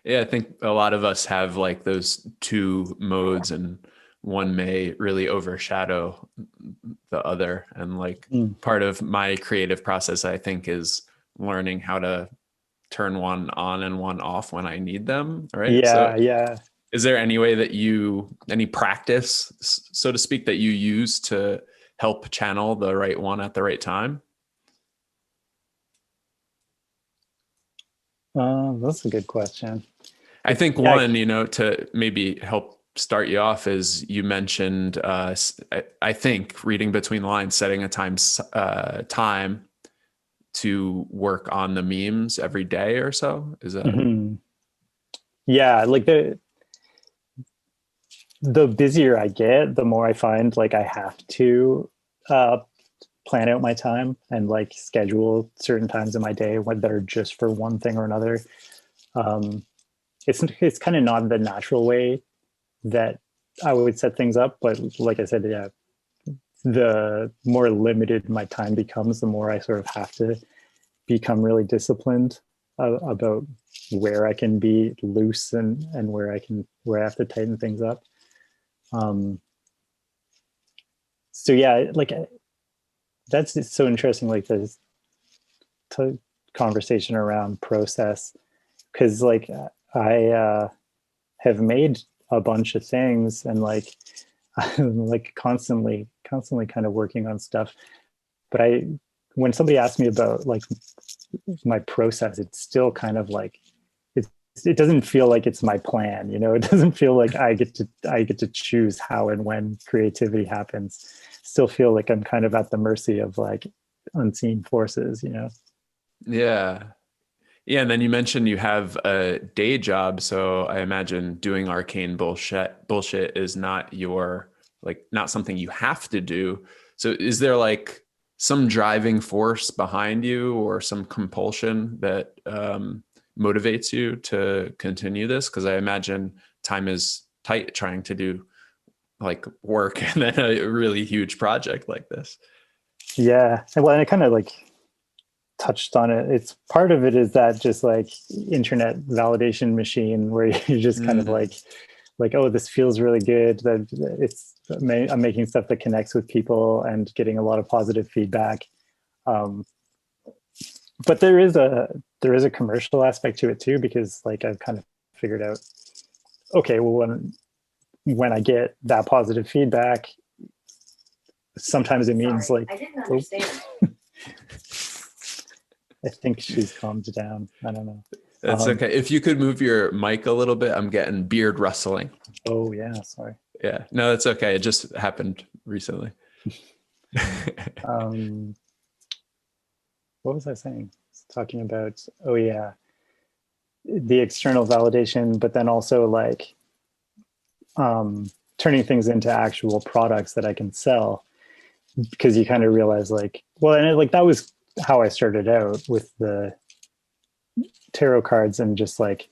Yeah, I think a lot of us have like those two modes, and one may really overshadow the other. And like Mm. part of my creative process, I think, is learning how to turn one on and one off when I need them. Right. So Yeah, yeah. is there any way that any practice, so to speak, that you use to help channel the right one at the right time? That's a good question. I think Yeah, one, to maybe help start you off, is you mentioned, I think reading between the lines, setting a time to work on the memes every day or so. Is that? mhm. Yeah, like the busier I get, the more I find like I have to uh, plan out my time and like schedule certain times in my day that are just for one thing or another. Um, it's kind of not the natural way that I would set things up, but like I said, yeah, the more limited my time becomes, the more I sort of have to become really disciplined about where I can be loose and where I have to tighten things up. Um, so yeah, like that's so interesting. Like this conversation around process, because like I have made a bunch of things, and like I'm like constantly kind of working on stuff. But when somebody asks me about like my process, it's still kind of like it doesn't feel like it's my plan. It doesn't feel like I get to choose how and when creativity happens. Still feel like I'm kind of at the mercy of like unseen forces. Yeah. Yeah. And then you mentioned you have a day job. So I imagine doing arcane bullshit is not something you have to do. So is there like some driving force behind you, or some compulsion that motivates you to continue this? Because I imagine time is tight trying to do like work and then a really huge project like this. Yeah, well, and it kind of like touched on it. It's part of it is that just like internet validation machine where you're just kind of like, oh, this feels really good. That I'm making stuff that connects with people and getting a lot of positive feedback. But there is a commercial aspect to it too, because like I've kind of figured out, okay, well, when I get that positive feedback, sometimes it means like, I didn't understand. I think she's calmed down. I don't know. That's okay. If you could move your mic a little bit, I'm getting beard rustling. Oh yeah, sorry. Yeah, no, that's okay. It just happened recently. What was I saying? Talking about, oh yeah, the external validation, but then also like turning things into actual products that I can sell, because you kind of realize like, well, and like that was how I started out with the tarot cards, and just like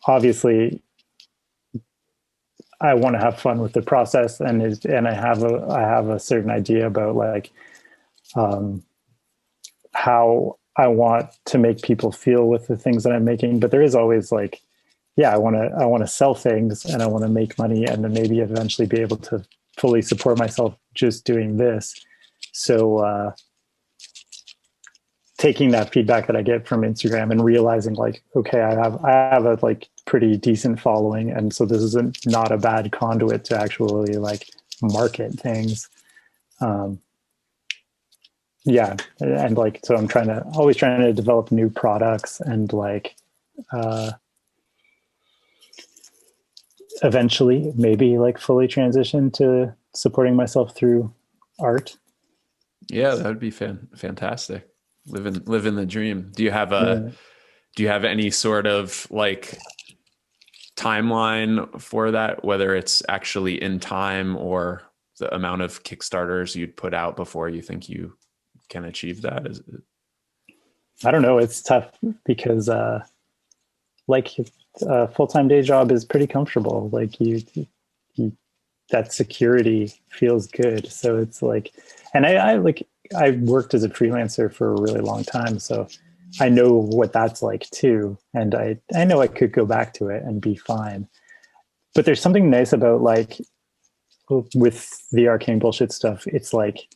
obviously I want to have fun with the process, and I have a certain idea about like how I want to make people feel with the things that I'm making. But there is always like, yeah, I want to sell things, and I want to make money, and then maybe eventually be able to fully support myself just doing this. So taking that feedback that I get from Instagram and realizing like, okay, I have a like pretty decent following, and so this is not a bad conduit to actually like market things. Yeah, and like, so I'm always trying to develop new products, and like eventually maybe like fully transition to supporting myself through art. Yeah, that would be fantastic. Living the dream. Do you have any sort of like timeline for that, whether it's actually in time or the amount of Kickstarters you'd put out before you think you can achieve that? I don't know. It's tough because like a full-time day job is pretty comfortable. Like you that security feels good. So it's like, and I worked as a freelancer for a really long time, so I know what that's like too. And I know I could go back to it and be fine. But there's something nice about like with the Arcane Bullshit stuff. It's like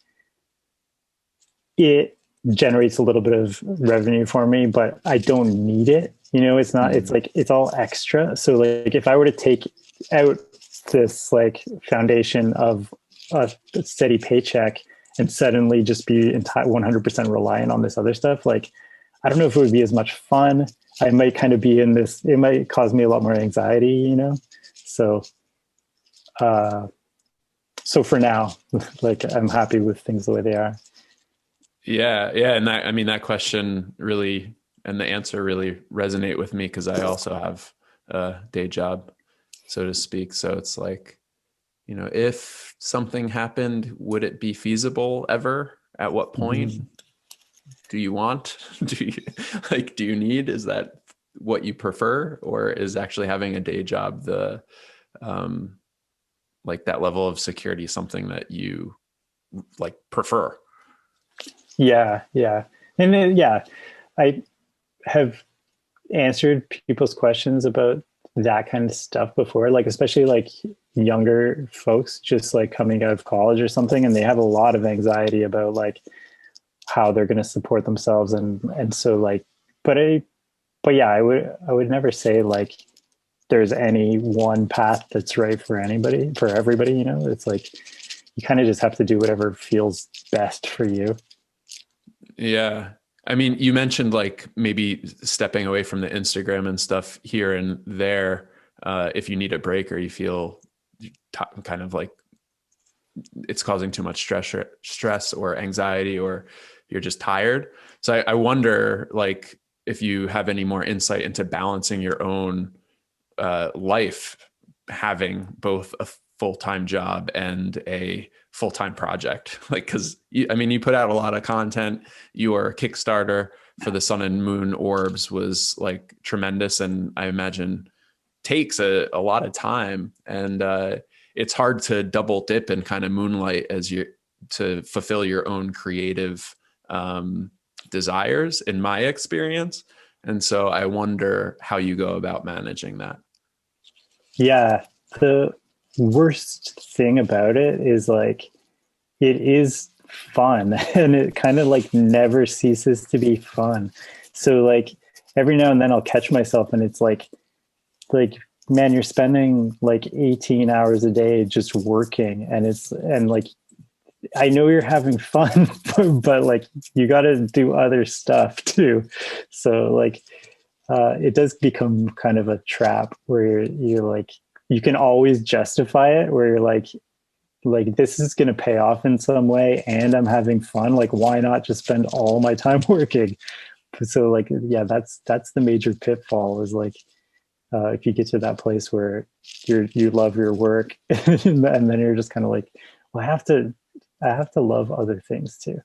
it generates a little bit of revenue for me, but I don't need it. You know, it's not, it's like, it's all extra. So like if I were to take out this like foundation of a steady paycheck and suddenly just be 100% reliant on this other stuff, like, I don't know if it would be as much fun. I might kind of be in this, it might cause me a lot more anxiety, you know? So, so for now, like I'm happy with things the way they are. Yeah. And that, I mean, that question really, and the answer really resonate with me, because I also have a day job, so to speak. So it's like, you know, if something happened, would it be feasible ever? At what point? Do you want? Do you need? Is that what you prefer, or is actually having a day job the like that level of security something that you like prefer? Yeah. And then, yeah, I have answered people's questions about that kind of stuff before, like especially like younger folks just like coming out of college or something, and they have a lot of anxiety about like how they're going to support themselves, and so like, but yeah, I would never say like there's any one path that's right for everybody, you know. It's like you kind of just have to do whatever feels best for you. Yeah. I mean, you mentioned like maybe stepping away from the Instagram and stuff here and there, if you need a break or you feel kind of like it's causing too much stress or anxiety, or you're just tired. So I wonder like if you have any more insight into balancing your own life, having both a full-time job and a full-time project. Like, cause you put out a lot of content. Your Kickstarter for the Sun and Moon Orbs was like tremendous, and I imagine takes a lot of time, and it's hard to double dip and kind of moonlight as to fulfill your own creative desires, in my experience. And so I wonder how you go about managing that. Yeah. The worst thing about it is like, it is fun and it kind of like never ceases to be fun. So like every now and then I'll catch myself and it's like, man, you're spending like 18 hours a day just working, and like, I know you're having fun, but like you got to do other stuff too. So like, it does become kind of a trap where you're like, you can always justify it, where you're like this is going to pay off in some way and I'm having fun. Like, why not just spend all my time working? So like, yeah, that's the major pitfall, is like, if you get to that place where you love your work and then you're just kind of like, well, I have to love other things too.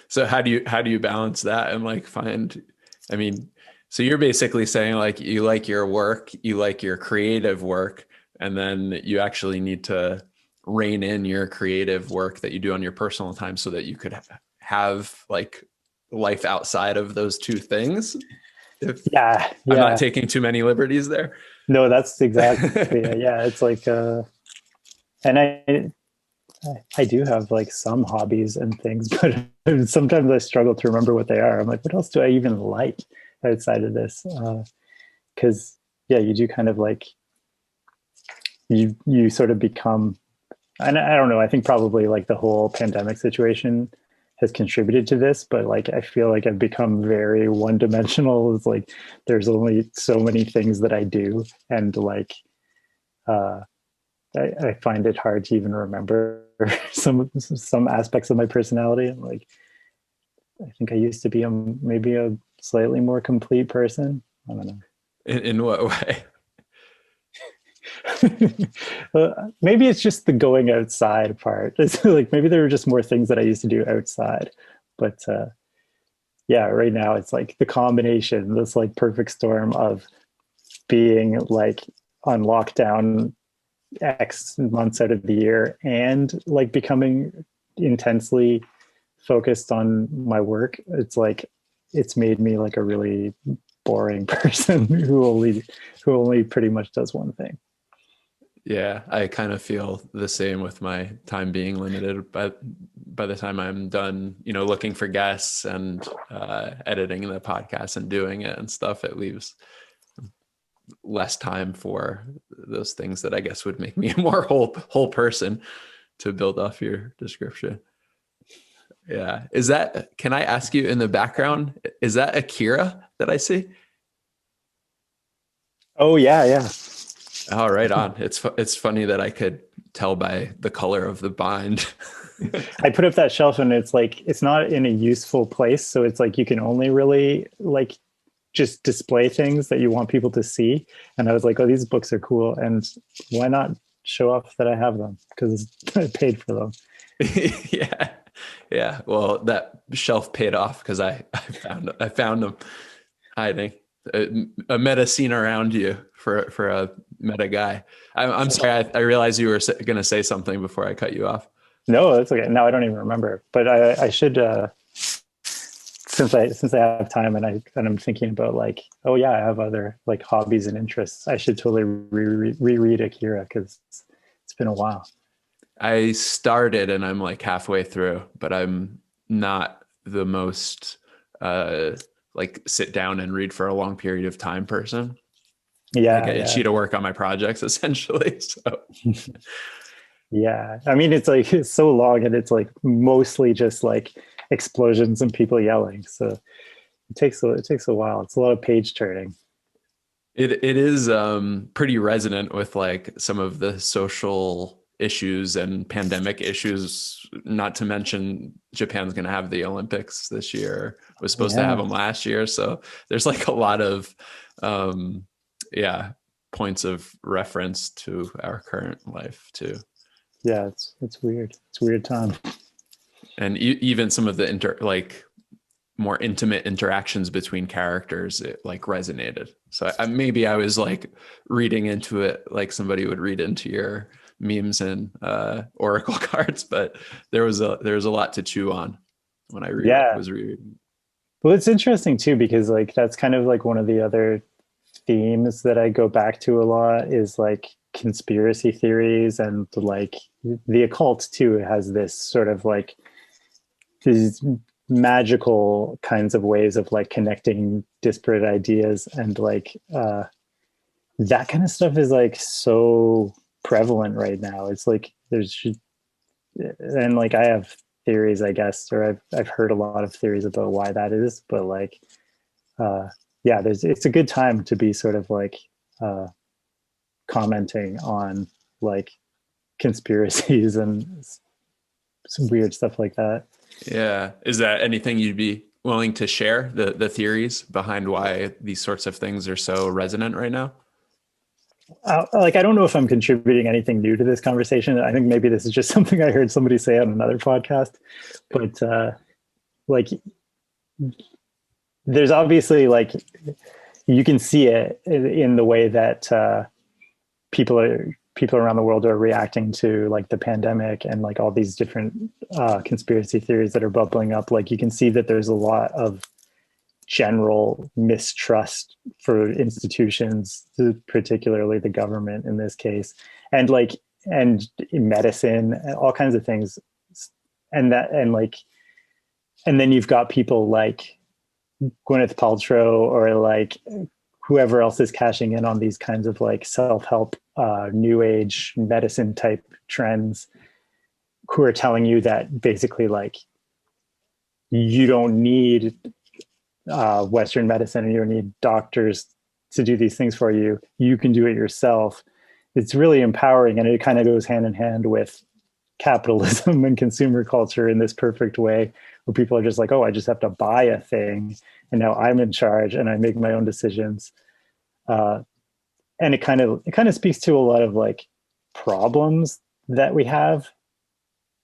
So how do you balance that and like find, I mean, so you're basically saying like you like your work, you like your creative work, and then you actually need to rein in your creative work that you do on your personal time so that you could have like life outside of those two things. If Yeah, I'm not yeah. taking too many liberties there. No, that's exactly it. Yeah. It's like, and I do have like some hobbies and things, but sometimes I struggle to remember what they are. I'm like, what else do I even like outside of this? Because yeah, you do kind of like, you sort of become, and I don't know, I think probably like the whole pandemic situation has contributed to this, but like I feel like I've become very one dimensional. It's like there's only so many things that I do, and like uh I find it hard to even remember some aspects of my personality. Like, I think I used to be maybe a slightly more complete person. I don't know. In what way? Maybe it's just the going outside part. It's like maybe there were just more things that I used to do outside. But yeah, right now it's like the combination, this like perfect storm of being like on lockdown X months out of the year and like becoming intensely focused on my work. It's like, it's made me like a really boring person who only pretty much does one thing. Yeah, I kind of feel the same with my time being limited. But by the time I'm done, looking for guests and editing the podcast and doing it and stuff, it leaves less time for those things that I guess would make me a more whole person, to build off your description. Yeah. Can I ask you, in the background, is that Akira that I see? Oh yeah, yeah. Oh, right on. It's funny that I could tell by the color of the bind. I put up that shelf and it's like, it's not in a useful place. So it's like, you can only really like just display things that you want people to see. And I was like, oh, these books are cool. And why not show off that I have them? Because I paid for them. Yeah. Yeah. Well, that shelf paid off because I found them hiding. A meta scene around you for a meta guy. I'm sorry. I realized you were going to say something before I cut you off. No, that's okay. Now I don't even remember, but I should, since I have time and I'm thinking about like, oh yeah, I have other like hobbies and interests. I should totally reread Akira because it's been a while. I started and I'm like halfway through, but I'm not the most like sit down and read for a long period of time person. I Yeah, get yeah, itchy to work on my projects essentially. So yeah. I mean, it's like, it's so long and it's like mostly just like explosions and people yelling. So it takes a while. It's a lot of page turning. it is pretty resonant with like some of the social issues and pandemic issues, not to mention Japan's going to have the Olympics this year, was supposed to have Yeah, them last year. So there's like a lot of, yeah, points of reference to our current life too. yeah. It's weird. It's a weird time. And even some of the like more intimate interactions between characters, it like resonated. So maybe I was like reading into it like somebody would read into your memes and oracle cards, but there was a lot to chew on when I Yeah. was rereading. Well, it's interesting too, because like that's kind of like one of the other themes that I go back to a lot is like conspiracy theories, and like the occult too has this sort of like these magical kinds of ways of like connecting disparate ideas, and like that kind of stuff is like so prevalent right now. It's like there's, and like I have theories, I guess, or I've heard a lot of theories about why that is, but like yeah, it's a good time to be sort of like uh commenting on like conspiracies and some weird stuff like that. Yeah. Is that anything you'd be willing to share, the theories behind why these sorts of things are so resonant right now? Like I don't know if I'm contributing anything new to this conversation. I think maybe this is just something I heard somebody say on another podcast, but like there's obviously like you can see it in the way that people around the world are reacting to like the pandemic and like all these different conspiracy theories that are bubbling up. Like you can see that there's a lot of general mistrust for institutions, particularly the government in this case, and like and medicine, all kinds of things, and that and like and then you've got people like Gwyneth Paltrow or like whoever else is cashing in on these kinds of like self-help, new age medicine type trends, who are telling you that basically like you don't need Western medicine and you don't need doctors to do these things for you. You can do it yourself. It's really empowering, and it kind of goes hand in hand with capitalism and consumer culture in this perfect way, where people are just like, oh, I just have to buy a thing, and now I'm in charge and I make my own decisions. And it kind of speaks to a lot of like problems that we have,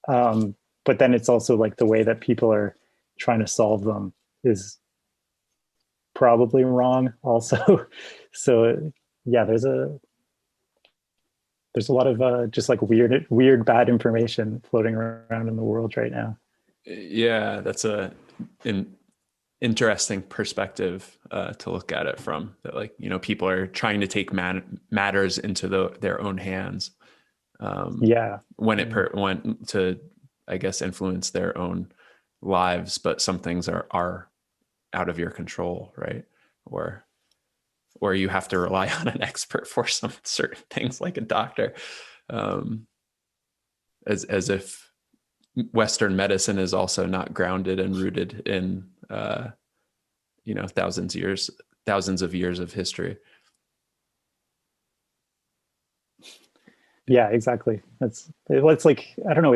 but then it's also like the way that people are trying to solve them is probably wrong also. So yeah, there's a lot of just like weird bad information floating around in the world right now. Yeah, that's an interesting perspective to look at it from. That, like, people are trying to take matters into their own hands, Yeah. when it went to, I guess, influence their own lives. But some things are out of your control, right? Or you have to rely on an expert for some certain things, like a doctor, as if Western medicine is also not grounded and rooted in thousands of years of history. Yeah, exactly. It's like, I don't know,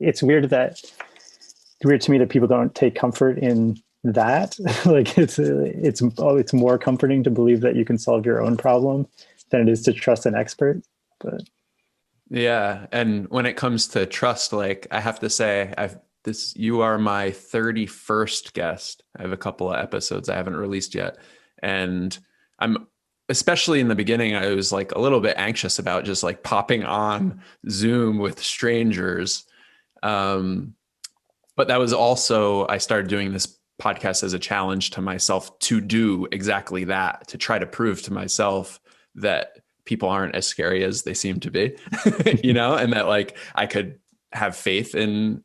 it's weird to me that people don't take comfort in that. Like it's more comforting to believe that you can solve your own problem than it is to trust an expert. But Yeah, and when it comes to trust, like, I have to say, you are my 31st guest. I have a couple of episodes I haven't released yet, and I'm, especially in the beginning, I was like a little bit anxious about just like popping on Zoom with strangers. But that was also, I started doing this podcast as a challenge to myself to do exactly that, to try to prove to myself that people aren't as scary as they seem to be, and that like I could have faith in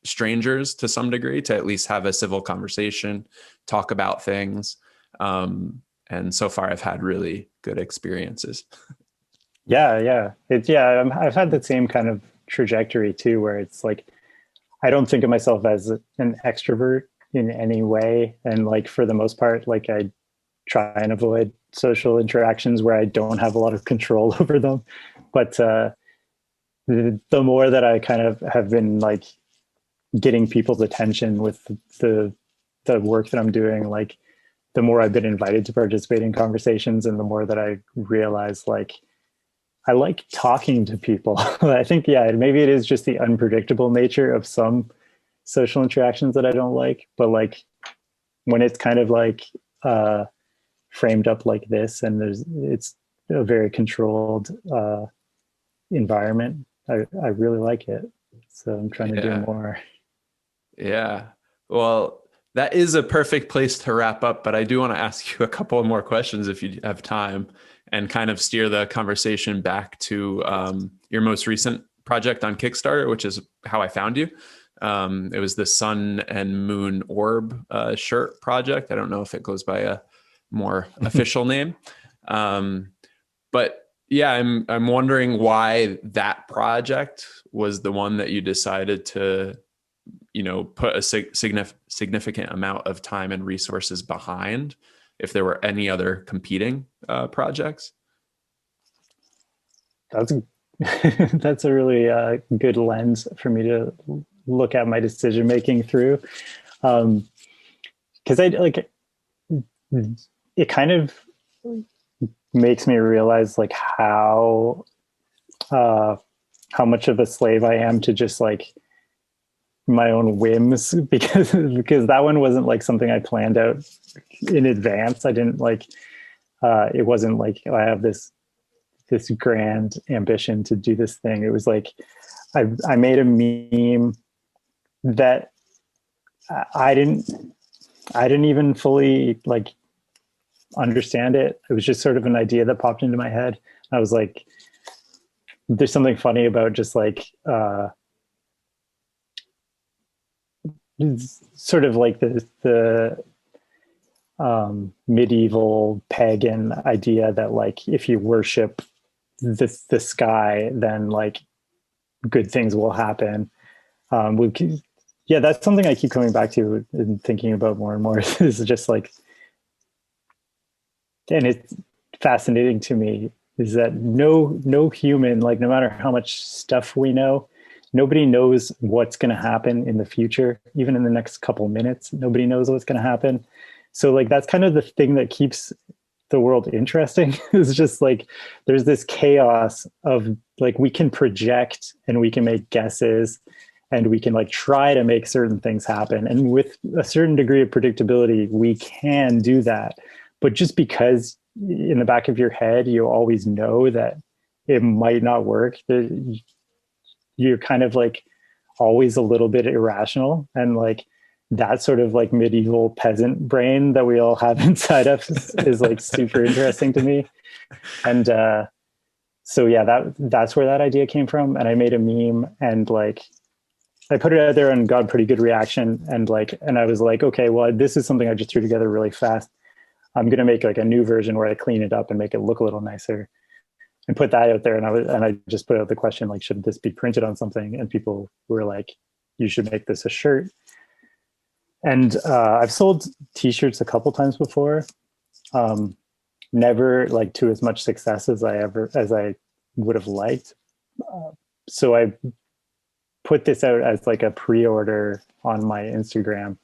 strangers to some degree, to at least have a civil conversation, talk about things. And so far I've had really good experiences. yeah, I've had the same kind of trajectory too, where it's like I don't think of myself as an extrovert in any way, and like for the most part, like I try and avoid social interactions where I don't have a lot of control over them. But the more that I kind of have been like getting people's attention with the work that I'm doing, like the more I've been invited to participate in conversations, and the more that I realize like I like talking to people. I think, yeah, maybe it is just the unpredictable nature of some social interactions that I don't like, but like when it's kind of like framed up like this, and it's a very controlled environment. I really like it. So I'm trying to do Yeah. more. Yeah. Well, that is a perfect place to wrap up, but I do want to ask you a couple more questions if you have time and kind of steer the conversation back to your most recent project on Kickstarter, which is how I found you. It was the Sun and Moon Orb shirt project. I don't know if it goes by a more official name. But yeah, I'm wondering why that project was the one that you decided to, put a significant amount of time and resources behind, if there were any other competing projects. That's a, that's a really good lens for me to look at my decision making through. Because I like it kind of makes me realize like uh, how much of a slave I am to just like my own whims because that one wasn't like something I planned out in advance. I didn't like it wasn't like, oh, I have this grand ambition to do this thing. It was like I made a meme that I didn't even fully like understand it. It was just sort of an idea that popped into my head. I was like, there's something funny about just like sort of like the medieval pagan idea that like if you worship the sky, then like good things will happen. Yeah, that's something I keep coming back to and thinking about more and more. Is just like, and it's fascinating to me is that no human, like no matter how much stuff we know, nobody knows what's going to happen in the future. Even in the next couple minutes, nobody knows what's going to happen. So like that's kind of the thing that keeps the world interesting. Is just like there's this chaos of like we can project and we can make guesses and we can like try to make certain things happen, and with a certain degree of predictability we can do that. But just because in the back of your head you always know that it might not work, you're kind of like always a little bit irrational, and like that sort of like medieval peasant brain that we all have inside us is like super interesting to me. And so yeah, that's where that idea came from. And I made a meme and like I put it out there and got a pretty good reaction. And I was like, okay, well, this is something I just threw together really fast. I'm going to make like a new version where I clean it up and make it look a little nicer and put that out there. And I just put out the question, like, should this be printed on something? And people were like, you should make this a shirt. And I've sold t-shirts a couple times before. Never like to as much success as I would have liked. So I put this out as like a pre-order on my Instagram,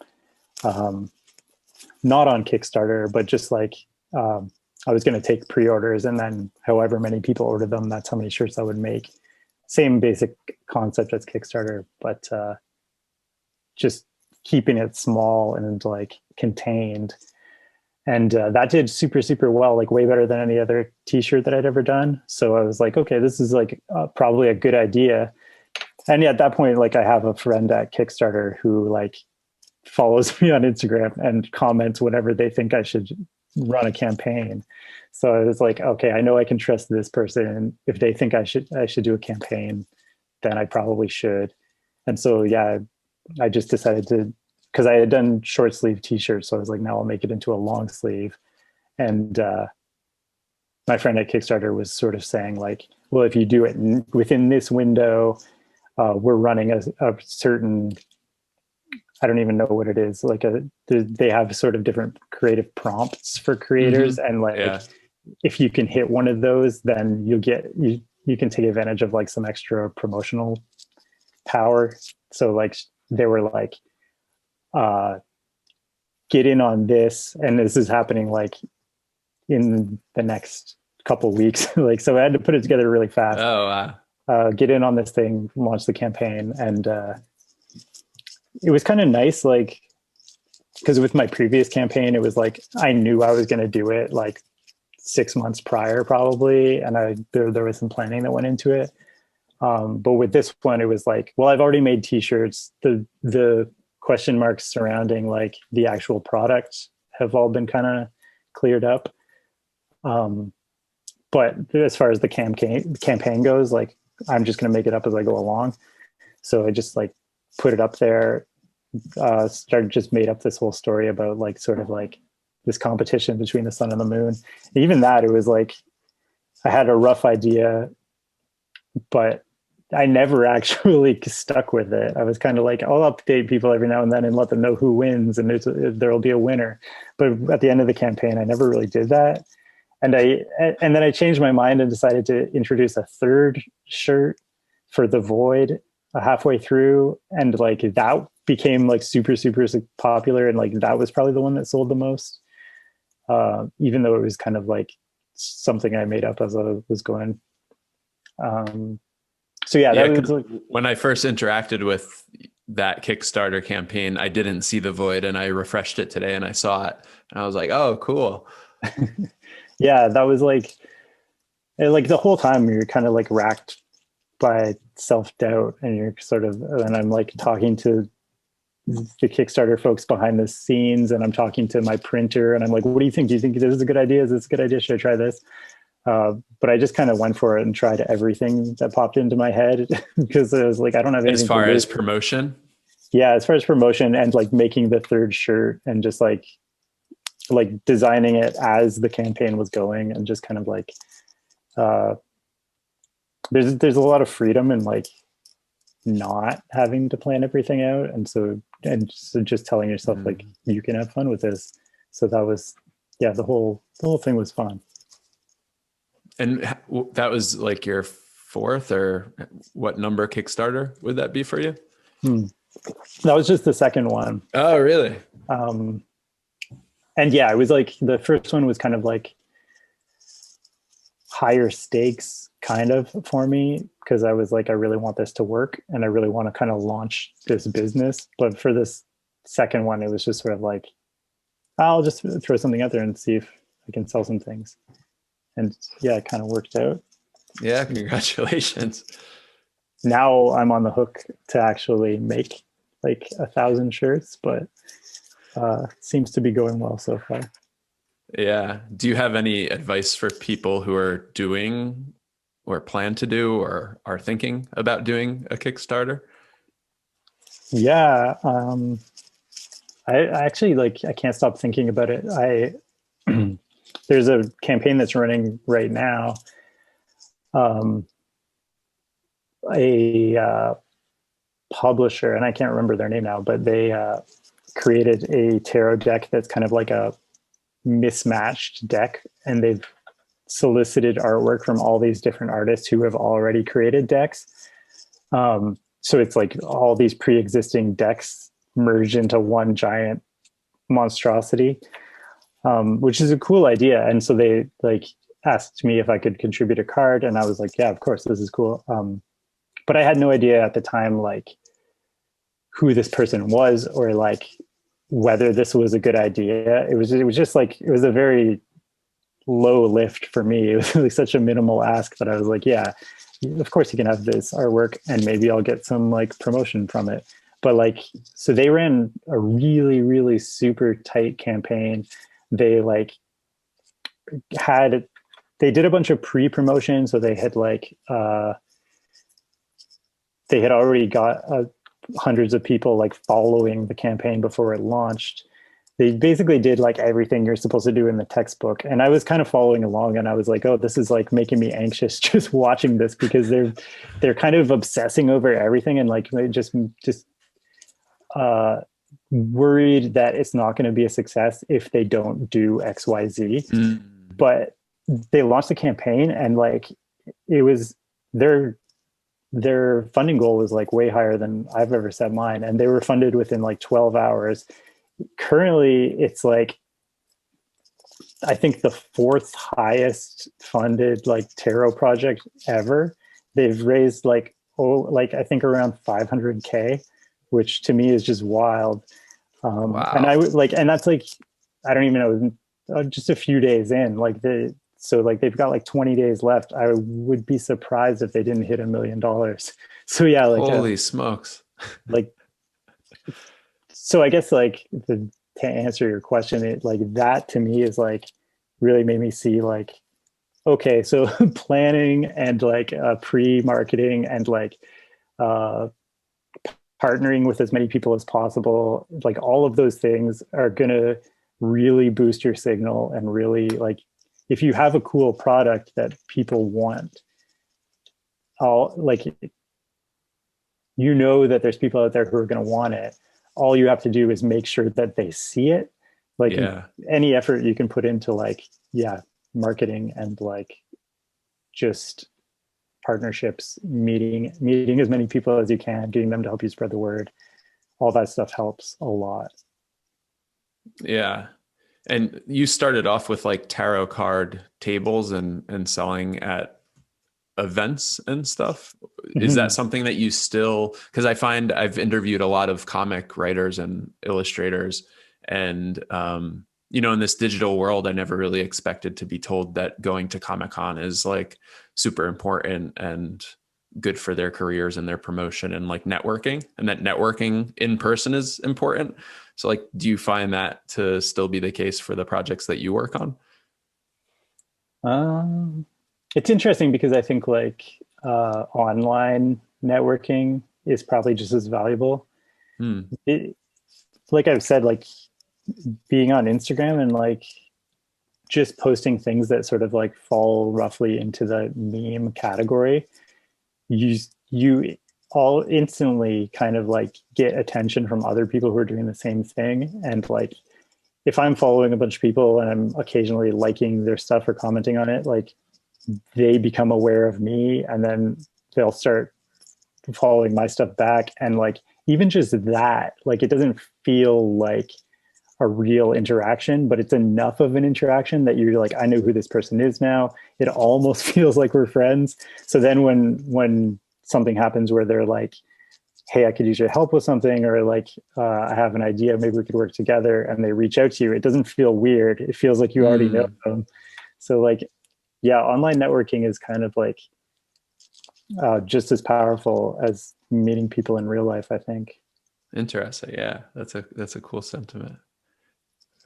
not on Kickstarter, but just like I was going to take pre-orders, and then however many people ordered them, that's how many shirts I would make. Same basic concept as Kickstarter, but just keeping it small and like contained. And that did super, super well, like way better than any other t-shirt that I'd ever done. So I was like, okay, this is like probably a good idea. And yeah, at that point, like I have a friend at Kickstarter who like follows me on Instagram and comments whenever they think I should run a campaign. So I was like, okay, I know I can trust this person. If they think I should do a campaign, then I probably should. And so, yeah, I just decided to, because I had done short sleeve t-shirts. So I was like, now I'll make it into a long sleeve. And my friend at Kickstarter was sort of saying like, well, if you do it within this window, we're running a certain, I don't even know what it is. Like they have sort of different creative prompts for creators. Mm-hmm. And like, yeah, if you can hit one of those, then you can take advantage of like some extra promotional power. So like they were like, get in on this. And this is happening like in the next couple of weeks. Like, so I had to put it together really fast. Oh, wow. Get in on this thing, launch the campaign. And it was kind of nice, like, because with my previous campaign, it was like, I knew I was going to do it like 6 months prior probably. And there was some planning that went into it. But with this one, it was like, well, I've already made t-shirts. The question marks surrounding like the actual product have all been kind of cleared up. Um, but as far as the campaign goes, like I'm just going to make it up as I go along. So I just like put it up there, started just made up this whole story about like sort of like this competition between the sun and the moon. And even that, it was like I had a rough idea, but I never actually stuck with it. I was kind of like, I'll update people every now and then and let them know who wins, and there'll be a winner. But at the end of the campaign, I never really did that. And then I changed my mind and decided to introduce a third shirt for the Void halfway through, and like that became like super popular, and like that was probably the one that sold the most, even though it was kind of like something I made up as I was going. So yeah, that was like, when I first interacted with that Kickstarter campaign, I didn't see the Void, and I refreshed it today and I saw it, and I was like, oh, cool. yeah, that was like the whole time you're kind of like racked by self-doubt, and you're sort of, and I'm like talking to the Kickstarter folks behind the scenes, and I'm talking to my printer, and I'm like, what do you think? Do you think this is a good idea? Is this a good idea? Should I try this? But I just kind of went for it and tried everything that popped into my head because I was like, I don't have anything. As far as promotion? Yeah, as far as promotion and like making the third shirt and just like designing it as the campaign was going, and just kind of like there's a lot of freedom in like not having to plan everything out, and so just telling yourself like you can have fun with this. So that was, yeah, the whole thing was fun. And that was like your fourth, or what number Kickstarter would that be for you? That was just the second one. Oh, really? And yeah, it was like the first one was kind of like higher stakes kind of for me, because I was like, I really want this to work and I really want to kind of launch this business. But for this second one, it was just sort of like, I'll just throw something out there and see if I can sell some things. And yeah, it kind of worked out. Yeah, congratulations. Now I'm on the hook to actually make like 1,000 shirts, but seems to be going well so far. Yeah. Do you have any advice for people who are doing or plan to do or are thinking about doing a Kickstarter? Yeah. I actually like, I can't stop thinking about it. There's a campaign that's running right now. A publisher, and I can't remember their name now, but they created a tarot deck that's kind of like a mismatched deck, and they've solicited artwork from all these different artists who have already created decks. So it's like all these pre-existing decks merged into one giant monstrosity, which is a cool idea. And so they like asked me if I could contribute a card, and I was like, yeah, of course, this is cool. But I had no idea at the time like who this person was, or like whether this was a good idea. It was just like, it was a very low lift for me. It was like such a minimal ask that I was like, yeah, of course you can have this artwork and maybe I'll get some like promotion from it. But like, so they ran a really super tight campaign. They like they did a bunch of pre-promotion. So they had like, they had already got hundreds of people like following the campaign before it launched. They basically did like everything you're supposed to do in the textbook. And I was kind of following along, and I was like, oh, this is like making me anxious just watching this, because they're kind of obsessing over everything, and like they just worried that it's not going to be a success if they don't do XYZ. But they launched the campaign, and like it was their funding goal was like way higher than I've ever set mine, and they were funded within like 12 hours. Currently, it's like, I think the fourth highest funded like tarot project ever. They've raised like I think around 500K, which to me is just wild. Wow. And I would like, and that's like, I don't even know, just a few days in, like so like they've got like 20 days left. I would be surprised if they didn't hit $1 million. So yeah, Holy smokes. like, so I guess like to answer your question, it like that to me is like really made me see like, okay, so planning and like pre-marketing and like uh, partnering with as many people as possible, like all of those things are gonna really boost your signal and really like if you have a cool product that people want, all like you know that there's people out there who are going to want it. All you have to do is make sure that they see it. Like Yeah. any effort you can put into like, yeah, marketing and like just partnerships, meeting as many people as you can, getting them to help you spread the word. All that stuff helps a lot. Yeah. And you started off with like tarot card tables and selling at events and stuff. Is that Mhm. something that you still, because I find I've interviewed a lot of comic writers and illustrators, and in this digital world, I never really expected to be told that going to Comic-Con is like super important and good for their careers and their promotion and like networking, and that networking in person is important. So like, do you find that to still be the case for the projects that you work on? Um, it's interesting because I think like online networking is probably just as valuable. Hmm. It, like I've said, like being on Instagram and like just posting things that sort of like fall roughly into the meme category, you all instantly kind of like get attention from other people who are doing the same thing. And like if I'm following a bunch of people and I'm occasionally liking their stuff or commenting on it, like they become aware of me and then they'll start following my stuff back. And like even just that, like it doesn't feel like a real interaction, but it's enough of an interaction that you're like, I know who this person is now. It almost feels like we're friends. So then when something happens where they're like, hey, I could use your help with something, or like, I have an idea, maybe we could work together, and they reach out to you, it doesn't feel weird. It feels like you already know Mm, them. So like, yeah, online networking is kind of like just as powerful as meeting people in real life, I think. interesting. Yeah, that's a cool sentiment.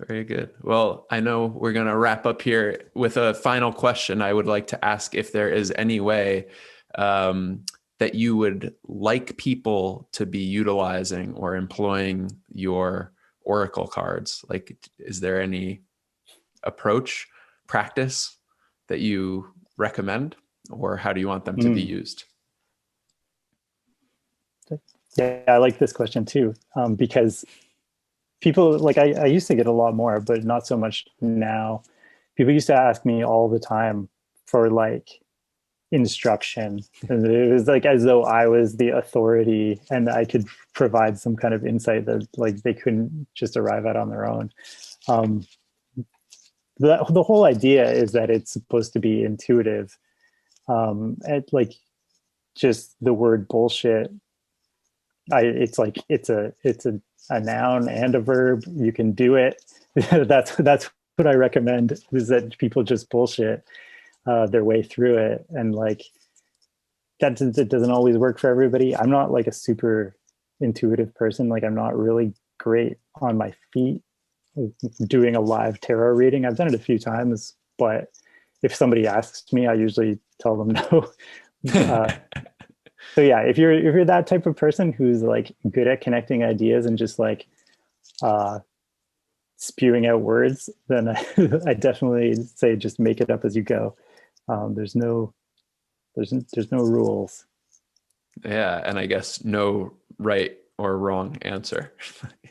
Very good. Well, I know we're going to wrap up here with a final question. I would like to ask if there is any way um, that you would like people to be utilizing or employing your Oracle cards. Like, is there any approach, practice that you recommend, or how do you want them to be Mm. used? Yeah, I like this question too, because people like I used to get a lot more, but not so much now. People used to ask me all the time for like instruction. And it was like as though I was the authority and I could provide some kind of insight that like they couldn't just arrive at on their own. Um, the whole idea is that it's supposed to be intuitive. Like just the word bullshit, it's like it's a noun and a verb. You can do it. That's what I recommend, is that people just bullshit their way through it. And like that doesn't always work for everybody. I'm not like a super intuitive person. Like I'm not really great on my feet doing a live tarot reading. I've done it a few times, but if somebody asks me, I usually tell them no. uh, so yeah, if you're that type of person who's like good at connecting ideas and just like uh, spewing out words, then I definitely say just make it up as you go. There's no there's no rules. Yeah, and I guess no right or wrong answer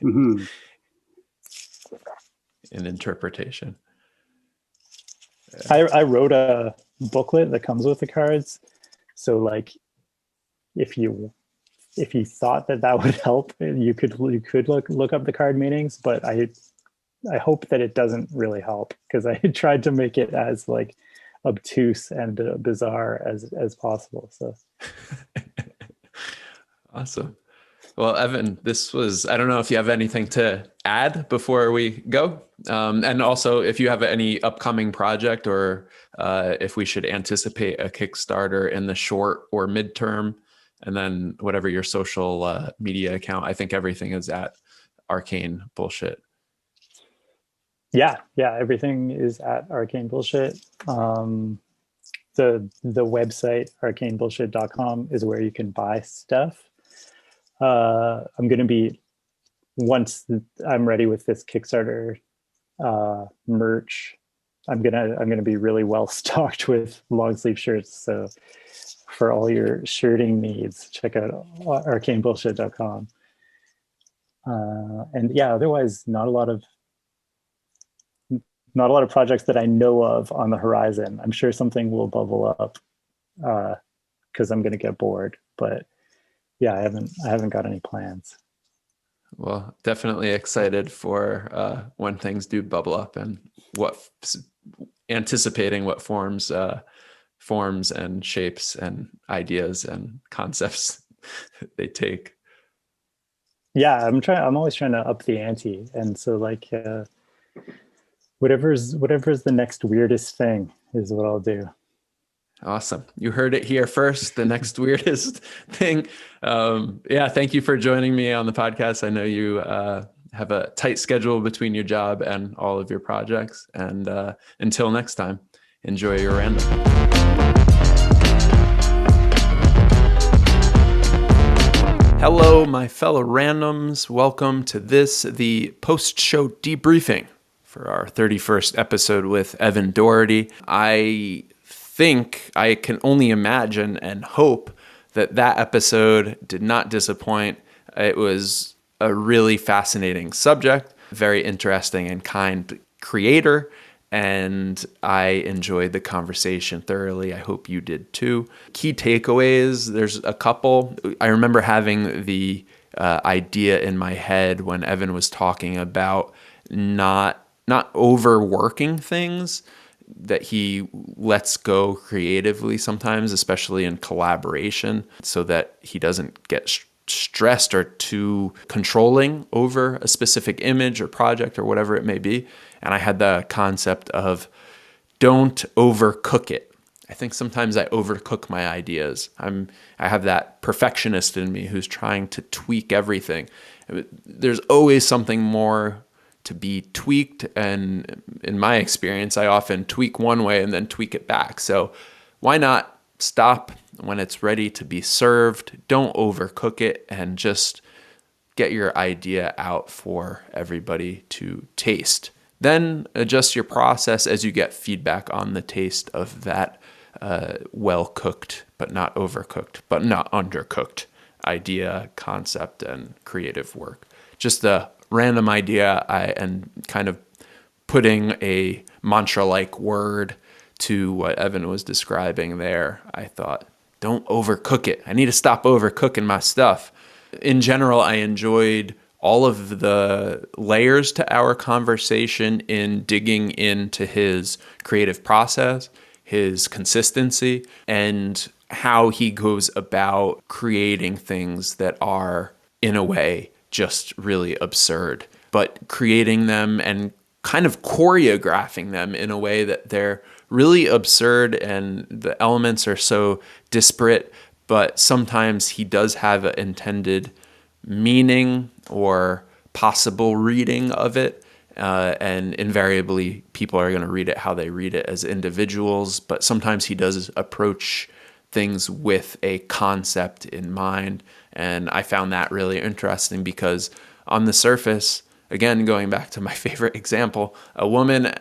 Mm-hmm. in interpretation. I wrote a booklet that comes with the cards. So like if you thought that that would help, you could look up the card meanings, but I hope that it doesn't really help because I tried to make it as like obtuse and bizarre as possible. So Awesome. Well, Evan, I don't know if you have anything to add before we go. And also if you have any upcoming project or if we should anticipate a Kickstarter in the short or midterm, and then whatever your social media account, I think everything is at Arcane Bullshit. Yeah, yeah, everything is at Arcane Bullshit. The website arcanebullshit.com is where you can buy stuff. I'm going to be once I'm ready with this Kickstarter merch. I'm gonna be really well stocked with long sleeve shirts. So for all your shirting needs, check out arcanebullshit.com. And yeah, otherwise not a lot of projects that I know of on the horizon. I'm sure something will bubble up because I'm going to get bored. But yeah, I haven't got any plans. Well, definitely excited for when things do bubble up and anticipating what forms and shapes and ideas and concepts they take. Yeah, I'm always trying to up the ante, and so like whatever's the next weirdest thing is what I'll do. Awesome. You heard it here first. The next weirdest thing. Yeah, thank you for joining me on the podcast. I know you have a tight schedule between your job and all of your projects. And until next time, enjoy your random. Hello, my fellow randoms. Welcome to the post-show debriefing for our 31st episode with Evan Doherty. I think I can only imagine and hope that episode did not disappoint. It was a really fascinating subject, very interesting and kind creator, and I enjoyed the conversation thoroughly. I hope you did too. Key takeaways, there's a couple. I remember having the idea in my head when Evan was talking about not overworking things, that he lets go creatively sometimes, especially in collaboration, so that he doesn't get stressed or too controlling over a specific image or project or whatever it may be. And I had the concept of don't overcook it. I think sometimes I overcook my ideas. I have that perfectionist in me who's trying to tweak everything. There's always something more to be tweaked, and in my experience, I often tweak one way and then tweak it back. So why not stop when it's ready to be served? Don't overcook it and just get your idea out for everybody to taste. Then adjust your process as you get feedback on the taste of that well-cooked, but not overcooked, but not undercooked idea, concept, and creative work. Just a random idea and kind of putting a mantra-like word to what Evan was describing there. I thought, don't overcook it. I need to stop overcooking my stuff. In general, I enjoyed all of the layers to our conversation in digging into his creative process, his consistency, and how he goes about creating things that are, in a way, just really absurd, but creating them and kind of choreographing them in a way that they're really absurd and the elements are so disparate, but sometimes he does have an intended meaning or possible reading of it. And invariably, people are going to read it how they read it as individuals, but sometimes he does approach things with a concept in mind. And I found that really interesting because on the surface, again, going back to my favorite example, a woman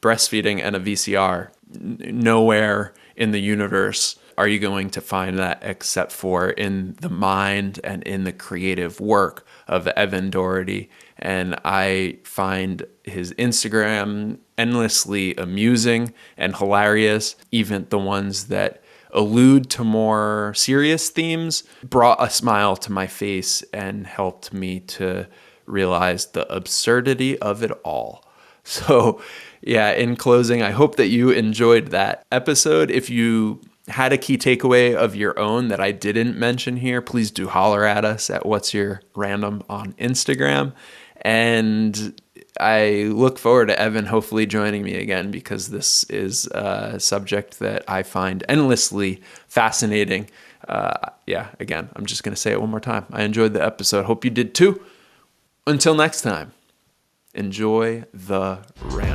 breastfeeding and a VCR, nowhere in the universe are you going to find that except for in the mind and in the creative work of Evan Doherty. And I find his Instagram endlessly amusing and hilarious. Even the ones that allude to more serious themes brought a smile to my face and helped me to realize the absurdity of it all. So yeah, in closing, I hope that you enjoyed that episode. If you had a key takeaway of your own that I didn't mention here, please do holler at us at What's Your Random on Instagram. And I look forward to Evan hopefully joining me again, because this is a subject that I find endlessly fascinating. Again, I'm just going to say it one more time. I enjoyed the episode. Hope you did too. Until next time, enjoy the random.